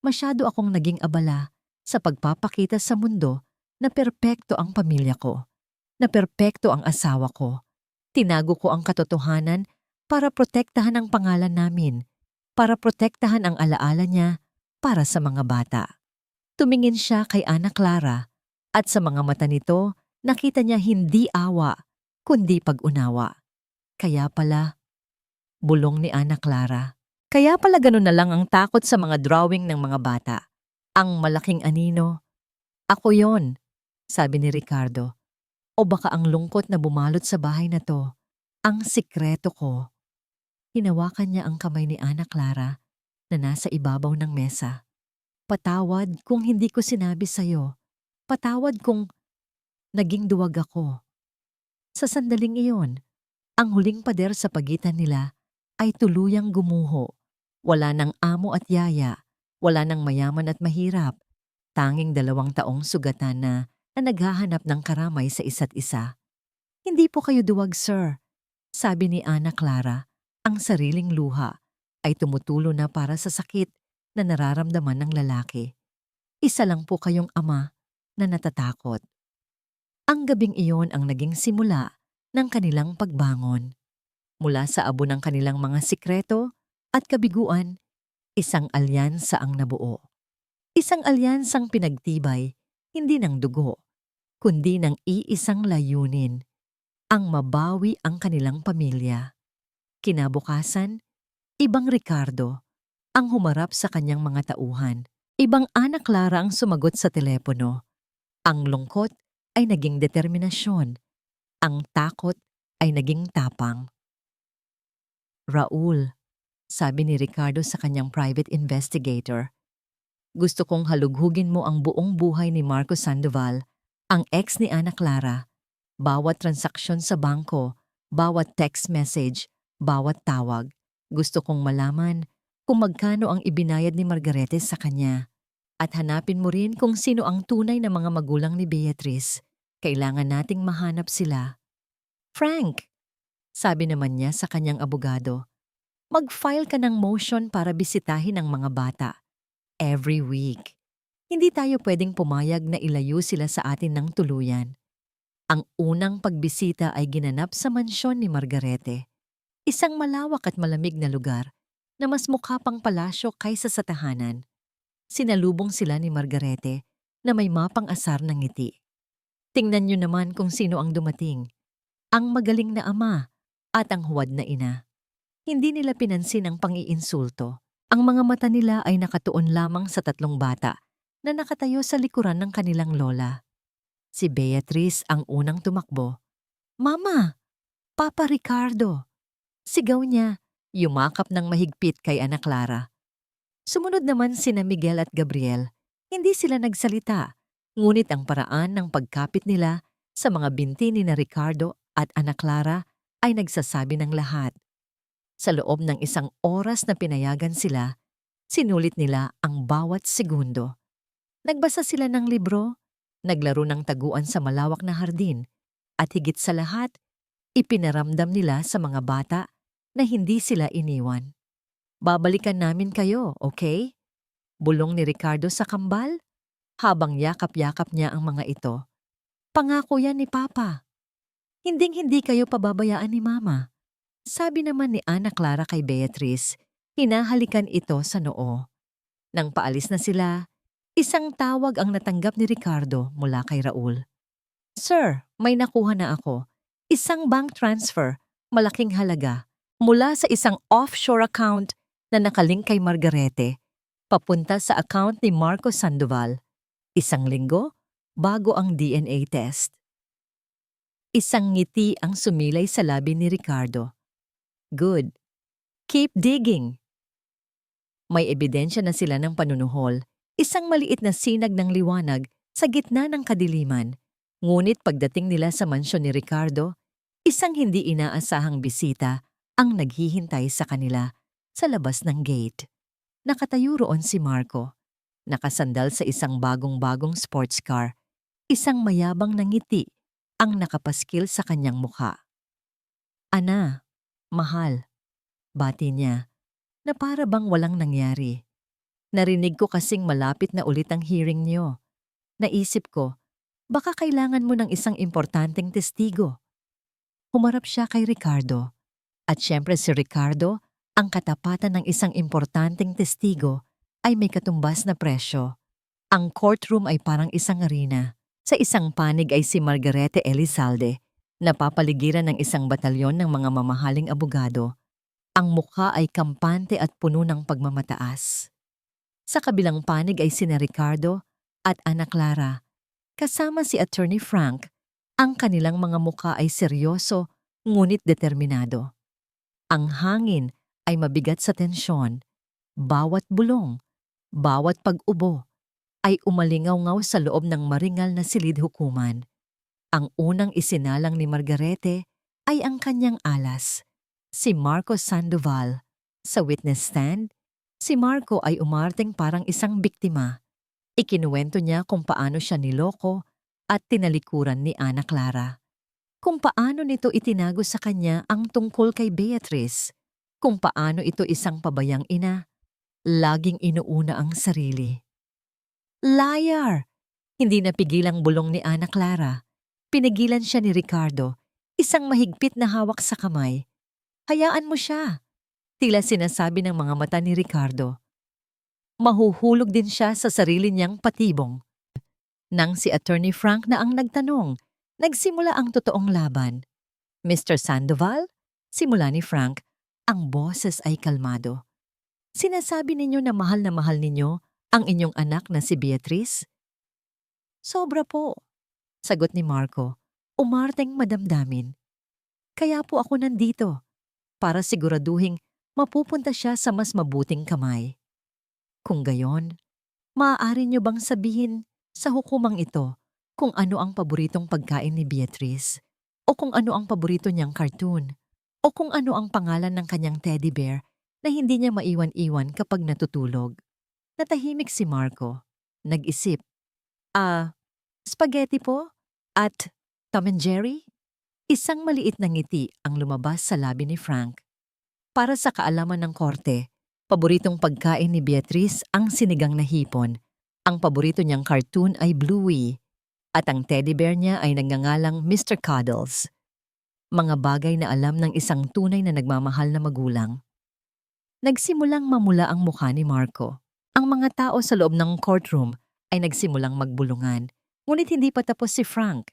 Masyado akong naging abala sa pagpapakita sa mundo na perpekto ang pamilya ko, na perpekto ang asawa ko. Tinago ko ang katotohanan para protektahan ang pangalan namin, para protektahan ang alaala niya para sa mga bata. Tumingin siya kay Ana Clara at sa mga mata nito nakita niya hindi awa, kundi pag-unawa. Kaya pala, bulong ni Ana Clara. Kaya pala ganun na lang ang takot sa mga drawing ng mga bata. Ang malaking anino. Ako yon, sabi ni Ricardo. O baka ang lungkot na bumalot sa bahay na to, ang sikreto ko. Hinawakan niya ang kamay ni Ana Clara na nasa ibabaw ng mesa. Patawad kung hindi ko sinabi sa'yo. Patawad kung naging duwag ako. Sa sandaling iyon, ang huling pader sa pagitan nila ay tuluyang gumuho. Wala ng amo at yaya, wala ng mayaman at mahirap. Tanging 2 taong sugatan na naghahanap ng karamay sa isa't isa. Hindi po kayo duwag, sir, sabi ni Ana Clara. Ang sariling luha ay tumutulo na para sa sakit na nararamdaman ng lalaki. Isa lang po kayong ama na natatakot. Ang gabing iyon ang naging simula ng kanilang pagbangon. Mula sa abo ng kanilang mga sikreto at kabiguan, isang alyansa ang nabuo. Isang alyansang pinagtibay, hindi ng dugo, kundi ng iisang layunin, ang mabawi ang kanilang pamilya. Kinabukasan, ibang Ricardo ang humarap sa kanyang mga tauhan. Ibang Ana Clara ang sumagot sa telepono. Ang lungkot ay naging determinasyon. Ang takot ay naging tapang. Raul, sabi ni Ricardo sa kanyang private investigator, gusto kong halughugin mo ang buong buhay ni Marco Sandoval, ang ex ni Ana Clara. Bawat transaksyon sa bangko, bawat text message, bawat tawag. Gusto kong malaman kung magkano ang ibinayad ni Margarete sa kanya. At hanapin mo rin kung sino ang tunay na mga magulang ni Beatrice. Kailangan nating mahanap sila. Frank, sabi naman niya sa kanyang abogado, mag-file ka ng motion para bisitahin ang mga bata. Every week. Hindi tayo pwedeng pumayag na ilayo sila sa atin ng tuluyan. Ang unang pagbisita ay ginanap sa mansyon ni Margarete. Isang malawak at malamig na lugar na mas mukha pang palasyo kaysa sa tahanan. Sinalubong sila ni Margarete na may mapang-asar ng ngiti. Tingnan niyo naman kung sino ang dumating. Ang magaling na ama at ang huwad na ina. Hindi nila pinansin ang pang-iinsulto. Ang mga mata nila ay nakatuon lamang sa 3 bata na nakatayo sa likuran ng kanilang lola. Si Beatrice ang unang tumakbo. Mama! Papa Ricardo! Sigaw niya, yumakap ng mahigpit kay Ana Clara. Sumunod naman sina Miguel at Gabriel. Hindi sila nagsalita, ngunit ang paraan ng pagkapit nila sa mga binti ni na Ricardo at Ana Clara ay nagsasabi ng lahat. Sa loob ng 1 oras na pinayagan sila, sinulit nila ang bawat segundo. Nagbasa sila ng libro, naglaro ng taguan sa malawak na hardin, at higit sa lahat, ipinaramdam nila sa mga bata na hindi sila iniwan. Babalikan namin kayo, okay? Bulong ni Ricardo sa kambal, habang yakap-yakap niya ang mga ito. Pangako yan ni Papa. Hinding-hindi kayo pababayaan ni Mama. Sabi naman ni Ana Clara kay Beatrice, hinahalikan ito sa noo. Nang paalis na sila, isang tawag ang natanggap ni Ricardo mula kay Raul. Sir, may nakuha na ako. Isang bank transfer, malaking halaga, mula sa isang offshore account na nakalink kay Margarete, papunta sa account ni Marco Sandoval. 1 linggo bago ang DNA test. Isang ngiti ang sumilay sa labi ni Ricardo. Good. Keep digging. May ebidensya na sila ng panunuhol, isang maliit na sinag ng liwanag sa gitna ng kadiliman. Ngunit pagdating nila sa mansyon ni Ricardo, isang hindi inaasahang bisita ang naghihintay sa kanila sa labas ng gate. Nakatayo roon si Marco, nakasandal sa isang bagong-bagong sports car, isang mayabang na ngiti ang nakapaskil sa kanyang mukha. Ana, mahal, bati niya, na para bang walang nangyari. Narinig ko kasing malapit na ulit ang hearing niyo. Naisip ko, baka kailangan mo ng isang importanteng testigo. Humarap siya kay Ricardo. At syempre si Ricardo, ang katapatan ng isang importanteng testigo ay may katumbas na presyo. Ang courtroom ay parang isang arena. Sa isang panig ay si Margarete Elizalde, napapaligiran ng isang batalyon ng mga mamahaling abogado. Ang mukha ay kampante at puno ng pagmamataas. Sa kabilang panig ay sina Ricardo at Ana Clara. Kasama si Attorney Frank, ang kanilang mga mukha ay seryoso ngunit determinado. Ang hangin ay mabigat sa tensyon. Bawat bulong, bawat pag-ubo ay umalingaw-ngaw sa loob ng maringal na silid hukuman. Ang unang isinalang ni Margarete ay ang kanyang alas, si Marco Sandoval. Sa witness stand, si Marco ay umarteng parang isang biktima. Ikinuwento niya kung paano siya niloko at tinalikuran ni Ana Clara. Kung paano nito itinago sa kanya ang tungkol kay Beatrice. Kung paano ito isang pabayang ina, laging inuuna ang sarili. Liar! Hindi napigilang bulong ni Ana Clara. Pinigilan siya ni Ricardo, isang mahigpit na hawak sa kamay. Hayaan mo siya. Tila sinasabi ng mga mata ni Ricardo. Mahuhulog din siya sa sarili niyang patibong. Nang si Attorney Frank na ang nagtanong, nagsimula ang totoong laban. Mr. Sandoval? Simula ni Frank, ang boses ay kalmado. Sinasabi ninyo na mahal ninyo ang inyong anak na si Beatrice? Sobra po, sagot ni Marco, umarteng madamdamin. Kaya po ako nandito, para siguraduhing mapupunta siya sa mas mabuting kamay. Kung gayon, maaari niyo bang sabihin sa hukumang ito kung ano ang paboritong pagkain ni Beatrice, o kung ano ang paborito niyang cartoon, o kung ano ang pangalan ng kanyang teddy bear na hindi niya maiwan-iwan kapag natutulog? Natahimik si Marco. Nag-isip. Spaghetti po? At Tom and Jerry? Isang maliit na ngiti ang lumabas sa labi ni Frank. Para sa kaalaman ng korte, paboritong pagkain ni Beatrice ang sinigang na hipon. Ang paborito niyang cartoon ay Bluey. At ang teddy bear niya ay nagngangalang Mr. Cuddles. Mga bagay na alam ng isang tunay na nagmamahal na magulang. Nagsimulang mamula ang mukha ni Marco. Ang mga tao sa loob ng courtroom ay nagsimulang magbulungan. Ngunit hindi pa tapos si Frank.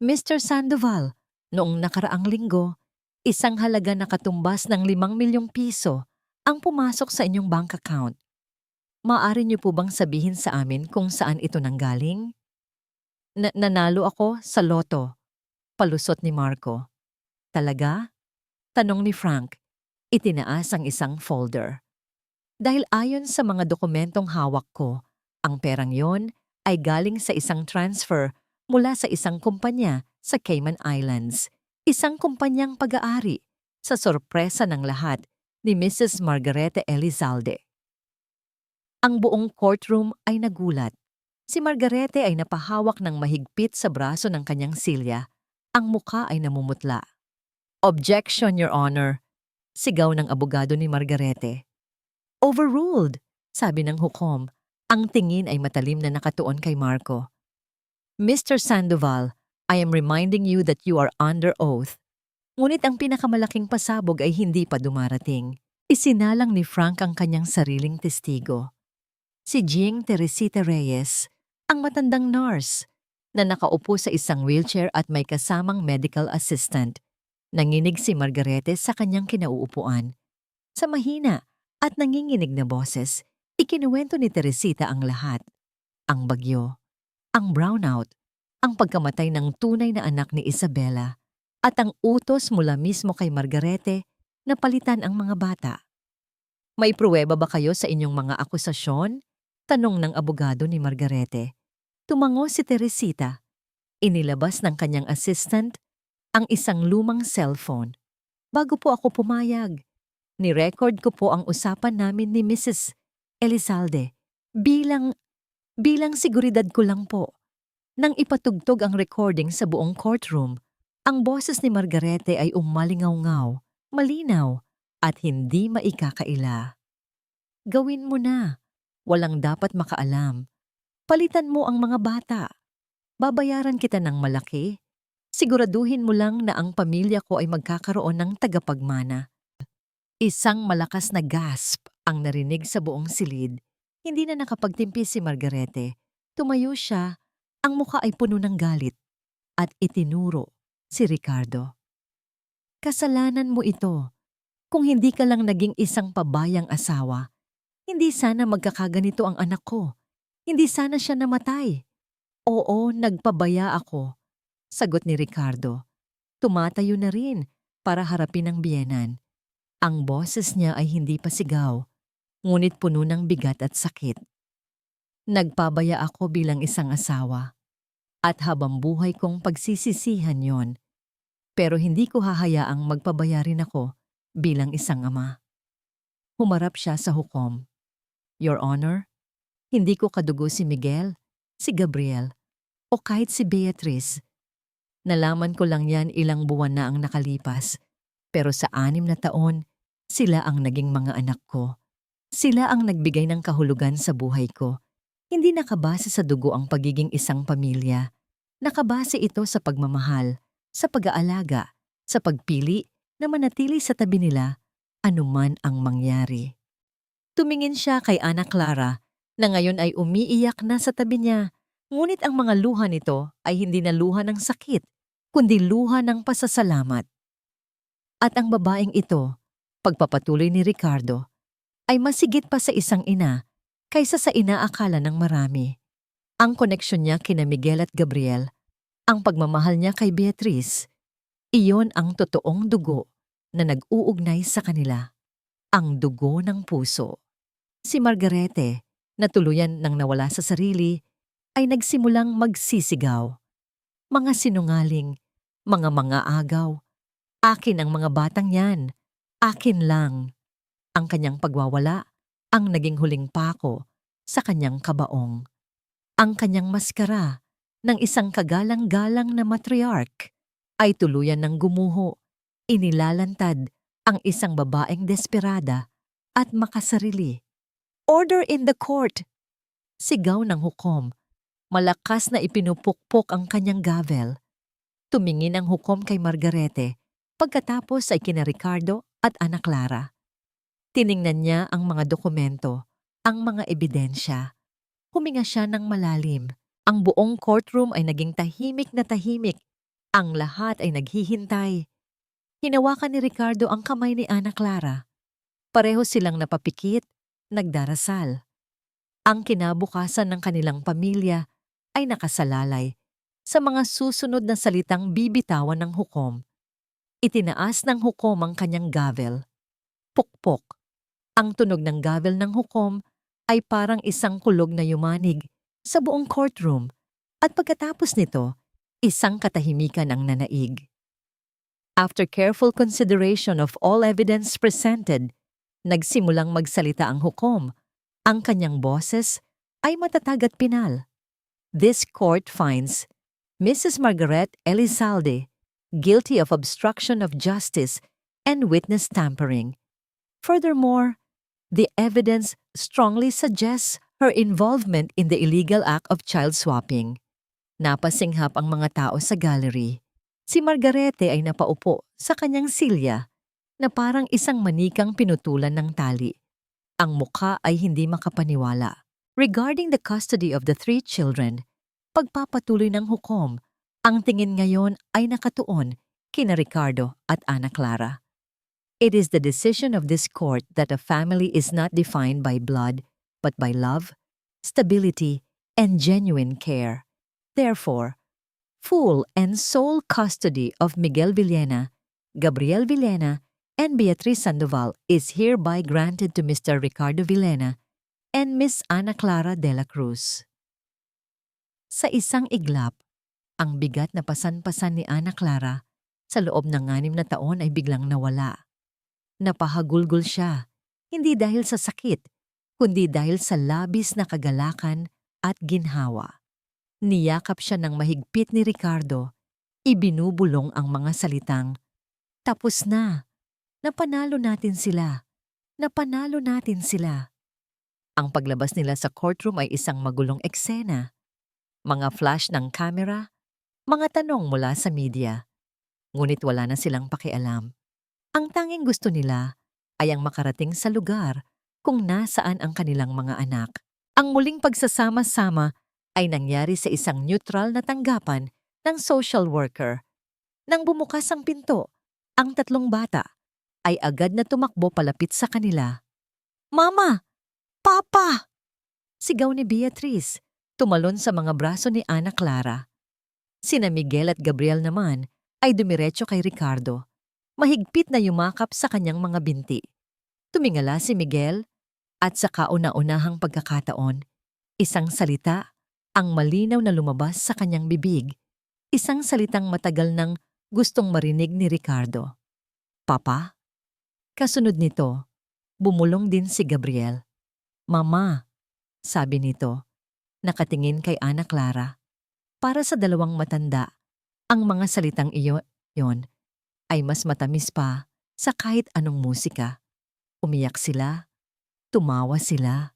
Mr. Sandoval, noong nakaraang linggo, isang halaga na katumbas ng 5 milyong piso ang pumasok sa inyong bank account. Maaari niyo po bang sabihin sa amin kung saan ito nanggaling? Nanalo ako sa loto, palusot ni Marco. Talaga? Tanong ni Frank. Itinaas ang isang folder. Dahil ayon sa mga dokumentong hawak ko, ang perang yon ay galing sa isang transfer mula sa isang kumpanya sa Cayman Islands, isang kumpanyang pag-aari sa sorpresa ng lahat ni Mrs. Margarete Elizalde. Ang buong courtroom ay nagulat. Si Margarete ay napahawak ng mahigpit sa braso ng kanyang silya. Ang mukha ay namumutla. Objection, Your Honor, sigaw ng abogado ni Margarete. Overruled, sabi ng hukom. Ang tingin ay matalim na nakatuon kay Marco. Mr. Sandoval, I am reminding you that you are under oath. Ngunit ang pinakamalaking pasabog ay hindi pa dumarating. Isinalang ni Frank ang kanyang sariling testigo. Si Jing Teresita Reyes, ang matandang nurse, na nakaupo sa isang wheelchair at may kasamang medical assistant. Nanginig si Margarete sa kanyang kinauupuan. Sa mahina at nanginginig na boses, ikinuwento ni Teresita ang lahat. Ang bagyo, ang brownout, ang pagkamatay ng tunay na anak ni Isabela, At ang utos mula mismo kay Margarete na palitan ang mga bata. May pruweba ba kayo sa inyong mga akusasyon? Tanong ng abogado ni Margarete. Tumango si Teresita. Inilabas ng kanyang assistant ang isang lumang cellphone. Bago po ako pumayag, ni-record ko po ang usapan namin ni Mrs. Elizalde. Bilang seguridad ko lang po. Nang ipatugtog ang recording sa buong courtroom, ang boses ni Margarete ay umalingaw-ngaw, malinaw, at hindi maikakaila. Gawin mo na. Walang dapat makaalam. Palitan mo ang mga bata. Babayaran kita ng malaki. Siguraduhin mo lang na ang pamilya ko ay magkakaroon ng tagapagmana. Isang malakas na gasp ang narinig sa buong silid. Hindi na nakapagtimpi si Margarete. Tumayo siya, ang muka ay puno ng galit, at itinuro si Ricardo. Kasalanan mo ito. Kung hindi ka lang naging isang pabayang asawa, hindi sana magkakaganito ang anak ko. Hindi sana siya namatay. Oo, nagpabaya ako, sagot ni Ricardo. Tumatayo na rin para harapin ang biyenan. Ang boses niya ay hindi pa sigaw, ngunit puno ng bigat at sakit. Nagpabaya ako bilang isang asawa, at habang buhay kong pagsisisihan yon. Pero hindi ko hahayaang magpabaya rin ako bilang isang ama. Humarap siya sa hukom. Your Honor, hindi ko kadugo si Miguel, si Gabriel, o kahit si Beatrice. Nalaman ko lang yan ilang buwan na ang nakalipas, pero sa 6 na taon, sila ang naging mga anak ko. Sila ang nagbigay ng kahulugan sa buhay ko. Hindi nakabase sa dugo ang pagiging isang pamilya. Nakabase ito sa pagmamahal, sa pag-aalaga, sa pagpili na manatili sa tabi nila anuman ang mangyari. Tumingin siya kay Ana Clara na ngayon ay umiiyak na sa tabi niya, ngunit ang mga luha nito ay hindi na luha ng sakit, kundi luha ng pasasalamat. At ang babaeng ito, pagpapatuloy ni Ricardo, ay masigit pa sa isang ina kaysa sa inaakala ng marami. Ang koneksyon niya kina Miguel at Gabriel, ang pagmamahal niya kay Beatrice, iyon ang totoong dugo na nag-uugnay sa kanila, ang dugo ng puso. Si Margarete, na tuluyan nang nawala sa sarili, ay nagsimulang magsisigaw. Mga sinungaling, mga agaw, akin ang mga batang yan, akin lang. Ang kanyang pagwawala, ang naging huling pako sa kanyang kabaong. Ang kanyang maskara ng isang kagalang-galang na matriarch ay tuluyan ng gumuho, inilalantad ang isang babaeng desperada at makasarili. Order in the court! Sigaw ng hukom. Malakas na ipinupukpok ang kanyang gavel. Tumingin ang hukom kay Margarete, pagkatapos ay kina Ricardo at Ana Clara. Tiningnan niya ang mga dokumento, ang mga ebidensya. Huminga siya ng malalim. Ang buong courtroom ay naging tahimik na tahimik. Ang lahat ay naghihintay. Hinawakan ni Ricardo ang kamay ni Ana Clara. Pareho silang napapikit, nagdarasal. Ang kinabukasan ng kanilang pamilya ay nakasalalay sa mga susunod na salitang bibitawan ng hukom. Itinaas ng hukom ang kanyang gavel. Pukpok. Ang tunog ng gavel ng hukom ay parang isang kulog na yumanig sa buong courtroom, at pagkatapos nito, isang katahimikan ang nanaig. After careful consideration of all evidence presented, nagsimulang magsalita ang hukom. Ang kanyang boses ay matatag at pinal. This court finds Mrs. Margaret Elizalde guilty of obstruction of justice and witness tampering. Furthermore, the evidence strongly suggests her involvement in the illegal act of child swapping. Napasinghap ang mga tao sa gallery. Si Margarete ay napaupo sa kanyang silya na parang isang manikang pinutulan ng tali. Ang mukha ay hindi makapaniwala. Regarding the custody of the 3 children, pagpapatuloy ng hukom, ang tingin ngayon ay nakatuon kina Ricardo at Ana Clara. It is the decision of this court that a family is not defined by blood, but by love, stability, and genuine care. Therefore, full and sole custody of Miguel Villena, Gabriel Villena, and Beatriz Sandoval is hereby granted to Mr. Ricardo Villena and Miss Ana Clara de la Cruz. Sa isang iglap, ang bigat na pasan-pasan ni Ana Clara sa loob ng 6 na taon ay biglang nawala. Napahagulgol siya, hindi dahil sa sakit, kundi dahil sa labis na kagalakan at ginhawa. Niyakap siya ng mahigpit ni Ricardo, ibinubulong ang mga salitang, "Tapos na, napanalo natin sila, napanalo natin sila." Ang paglabas nila sa courtroom ay isang magulong eksena. Mga flash ng camera, mga tanong mula sa media. Ngunit wala na silang pakialam. Ang tanging gusto nila ay ang makarating sa lugar kung nasaan ang kanilang mga anak. Ang muling pagsasama-sama ay nangyari sa isang neutral na tanggapan ng social worker. Nang bumukas ang pinto, ang 3 bata ay agad na tumakbo palapit sa kanila. "Mama! Papa!" Sigaw ni Beatriz, tumalon sa mga braso ni Ana Clara. Sina Miguel at Gabriel naman ay dumiretso kay Ricardo. Mahigpit na yumakap sa kanyang mga binti. Tumingala si Miguel at sa kauna-unahang pagkakataon, isang salita ang malinaw na lumabas sa kanyang bibig. Isang salitang matagal nang gustong marinig ni Ricardo. "Papa?" Kasunod nito, bumulong din si Gabriel. "Mama," sabi nito, nakatingin kay Ana Clara. Para sa dalawang matanda, ang mga salitang iyon ay mas matamis pa sa kahit anong musika. Umiyak sila, tumawa sila,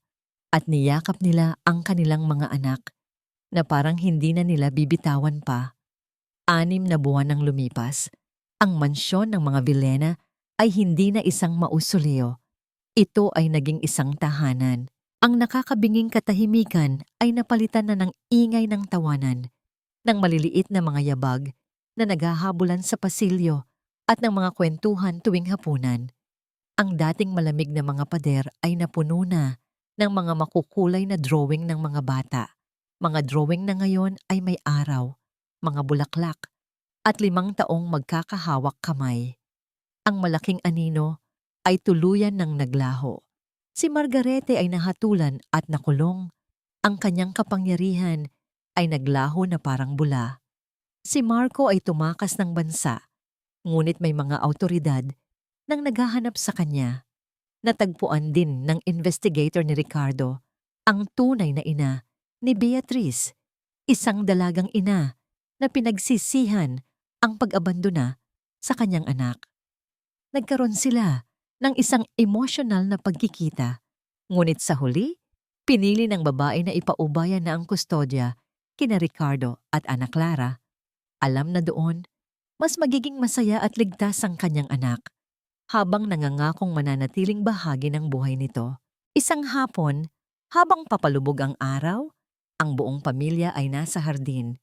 at niyakap nila ang kanilang mga anak na parang hindi na nila bibitawan pa. 6 na buwan nang lumipas, ang mansyon ng mga Villena ay hindi na isang mausoleo. Ito ay naging isang tahanan. Ang nakakabinging katahimikan ay napalitan na ng ingay ng tawanan, ng maliliit na mga yabag na naghahabulan sa pasilyo at ng mga kwentuhan tuwing hapunan. Ang dating malamig na mga pader ay napuno na ng mga makukulay na drawing ng mga bata. Mga drawing na ngayon ay may araw, mga bulaklak, at 5 taong magkakahawak kamay. Ang malaking anino ay tuluyan ng naglaho. Si Margarete ay nahatulan at nakulong. Ang kanyang kapangyarihan ay naglaho na parang bula. Si Marco ay tumakas ng bansa, ngunit may mga awtoridad nang naghahanap sa kanya. Natagpuan din ng investigator ni Ricardo ang tunay na ina ni Beatriz, isang dalagang ina na pinagsisihan ang pag-abandona sa kanyang anak. Nagkaroon sila ng isang emosyonal na pagkikita, ngunit sa huli, pinili ng babae na ipaubayan na ang kustodya kina Ricardo at Ana Clara. Alam na doon, mas magiging masaya at ligtas ang kanyang anak, habang nangangakong mananatiling bahagi ng buhay nito. Isang hapon, habang papalubog ang araw, ang buong pamilya ay nasa hardin.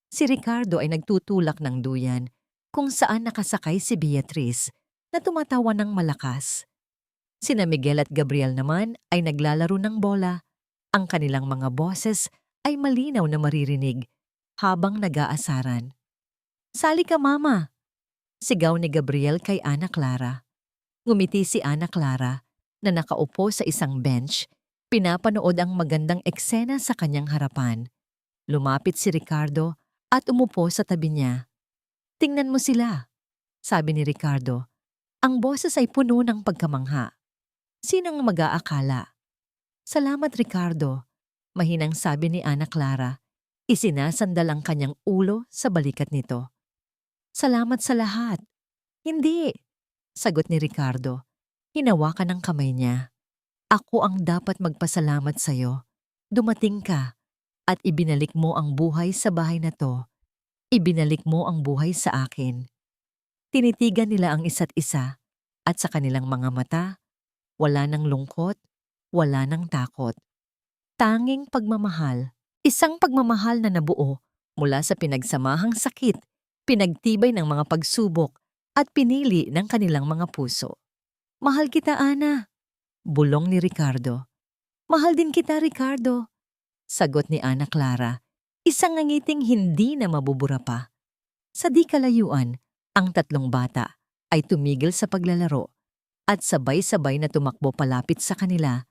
Si Ricardo ay nagtutulak ng duyan kung saan nakasakay si Beatriz na tumatawa ng malakas. Sina Miguel at Gabriel naman ay naglalaro ng bola. Ang kanilang mga boses ay malinaw na maririnig habang nag-aasaran. "Sali ka, Mama!" Sigaw ni Gabriel kay Ana Clara. Ngumiti si Ana Clara na nakaupo sa isang bench, pinapanood ang magandang eksena sa kanyang harapan. Lumapit si Ricardo at umupo sa tabi niya. "Tingnan mo sila," sabi ni Ricardo. Ang boses ay puno ng pagkamangha. "Sinong mag-aakala?" "Salamat, Ricardo," mahinang sabi ni Ana Clara. Isinasandal ang kanyang ulo sa balikat nito. "Salamat sa lahat." "Hindi," sagot ni Ricardo. Hinawakan ang kamay niya. "Ako ang dapat magpasalamat sa'yo. Dumating ka at ibinalik mo ang buhay sa bahay na to. Ibinalik mo ang buhay sa akin." Tinitigan nila ang isa't isa at sa kanilang mga mata, wala ng lungkot, wala ng takot. Tanging pagmamahal, isang pagmamahal na nabuo mula sa pinagsamahang sakit, pinagtibay ng mga pagsubok at pinili ng kanilang mga puso. "Mahal kita, Ana," bulong ni Ricardo. "Mahal din kita, Ricardo," sagot ni Ana Clara. Isang ngangiting hindi na mabubura pa. Sa di kalayuan, ang tatlong bata ay tumigil sa paglalaro at sabay-sabay na tumakbo palapit sa kanila,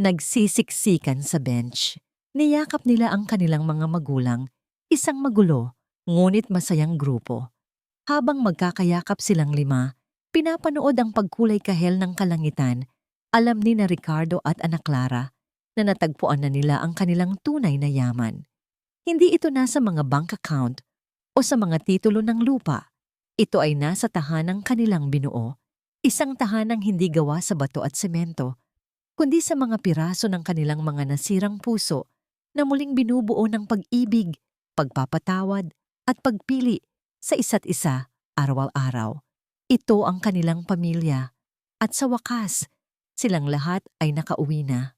nagsisiksikan sa bench. Niyakap nila ang kanilang mga magulang, isang magulo ngunit masayang grupo. Habang magkakayakap silang lima, pinapanood ang pagkulay kahel ng kalangitan. Alam ni na Ricardo at Ana Clara na natagpuan na nila ang kanilang tunay na yaman. Hindi ito nasa mga bank account o sa mga titulo ng lupa. Ito ay nasa tahanang kanilang binuo, isang tahanang hindi gawa sa bato at semento, kundi sa mga piraso ng kanilang mga nasirang puso na muling binubuo ng pag-ibig, pagpapatawad at pagpili sa isa't isa araw-araw. Ito ang kanilang pamilya at sa wakas, silang lahat ay nakauwi na.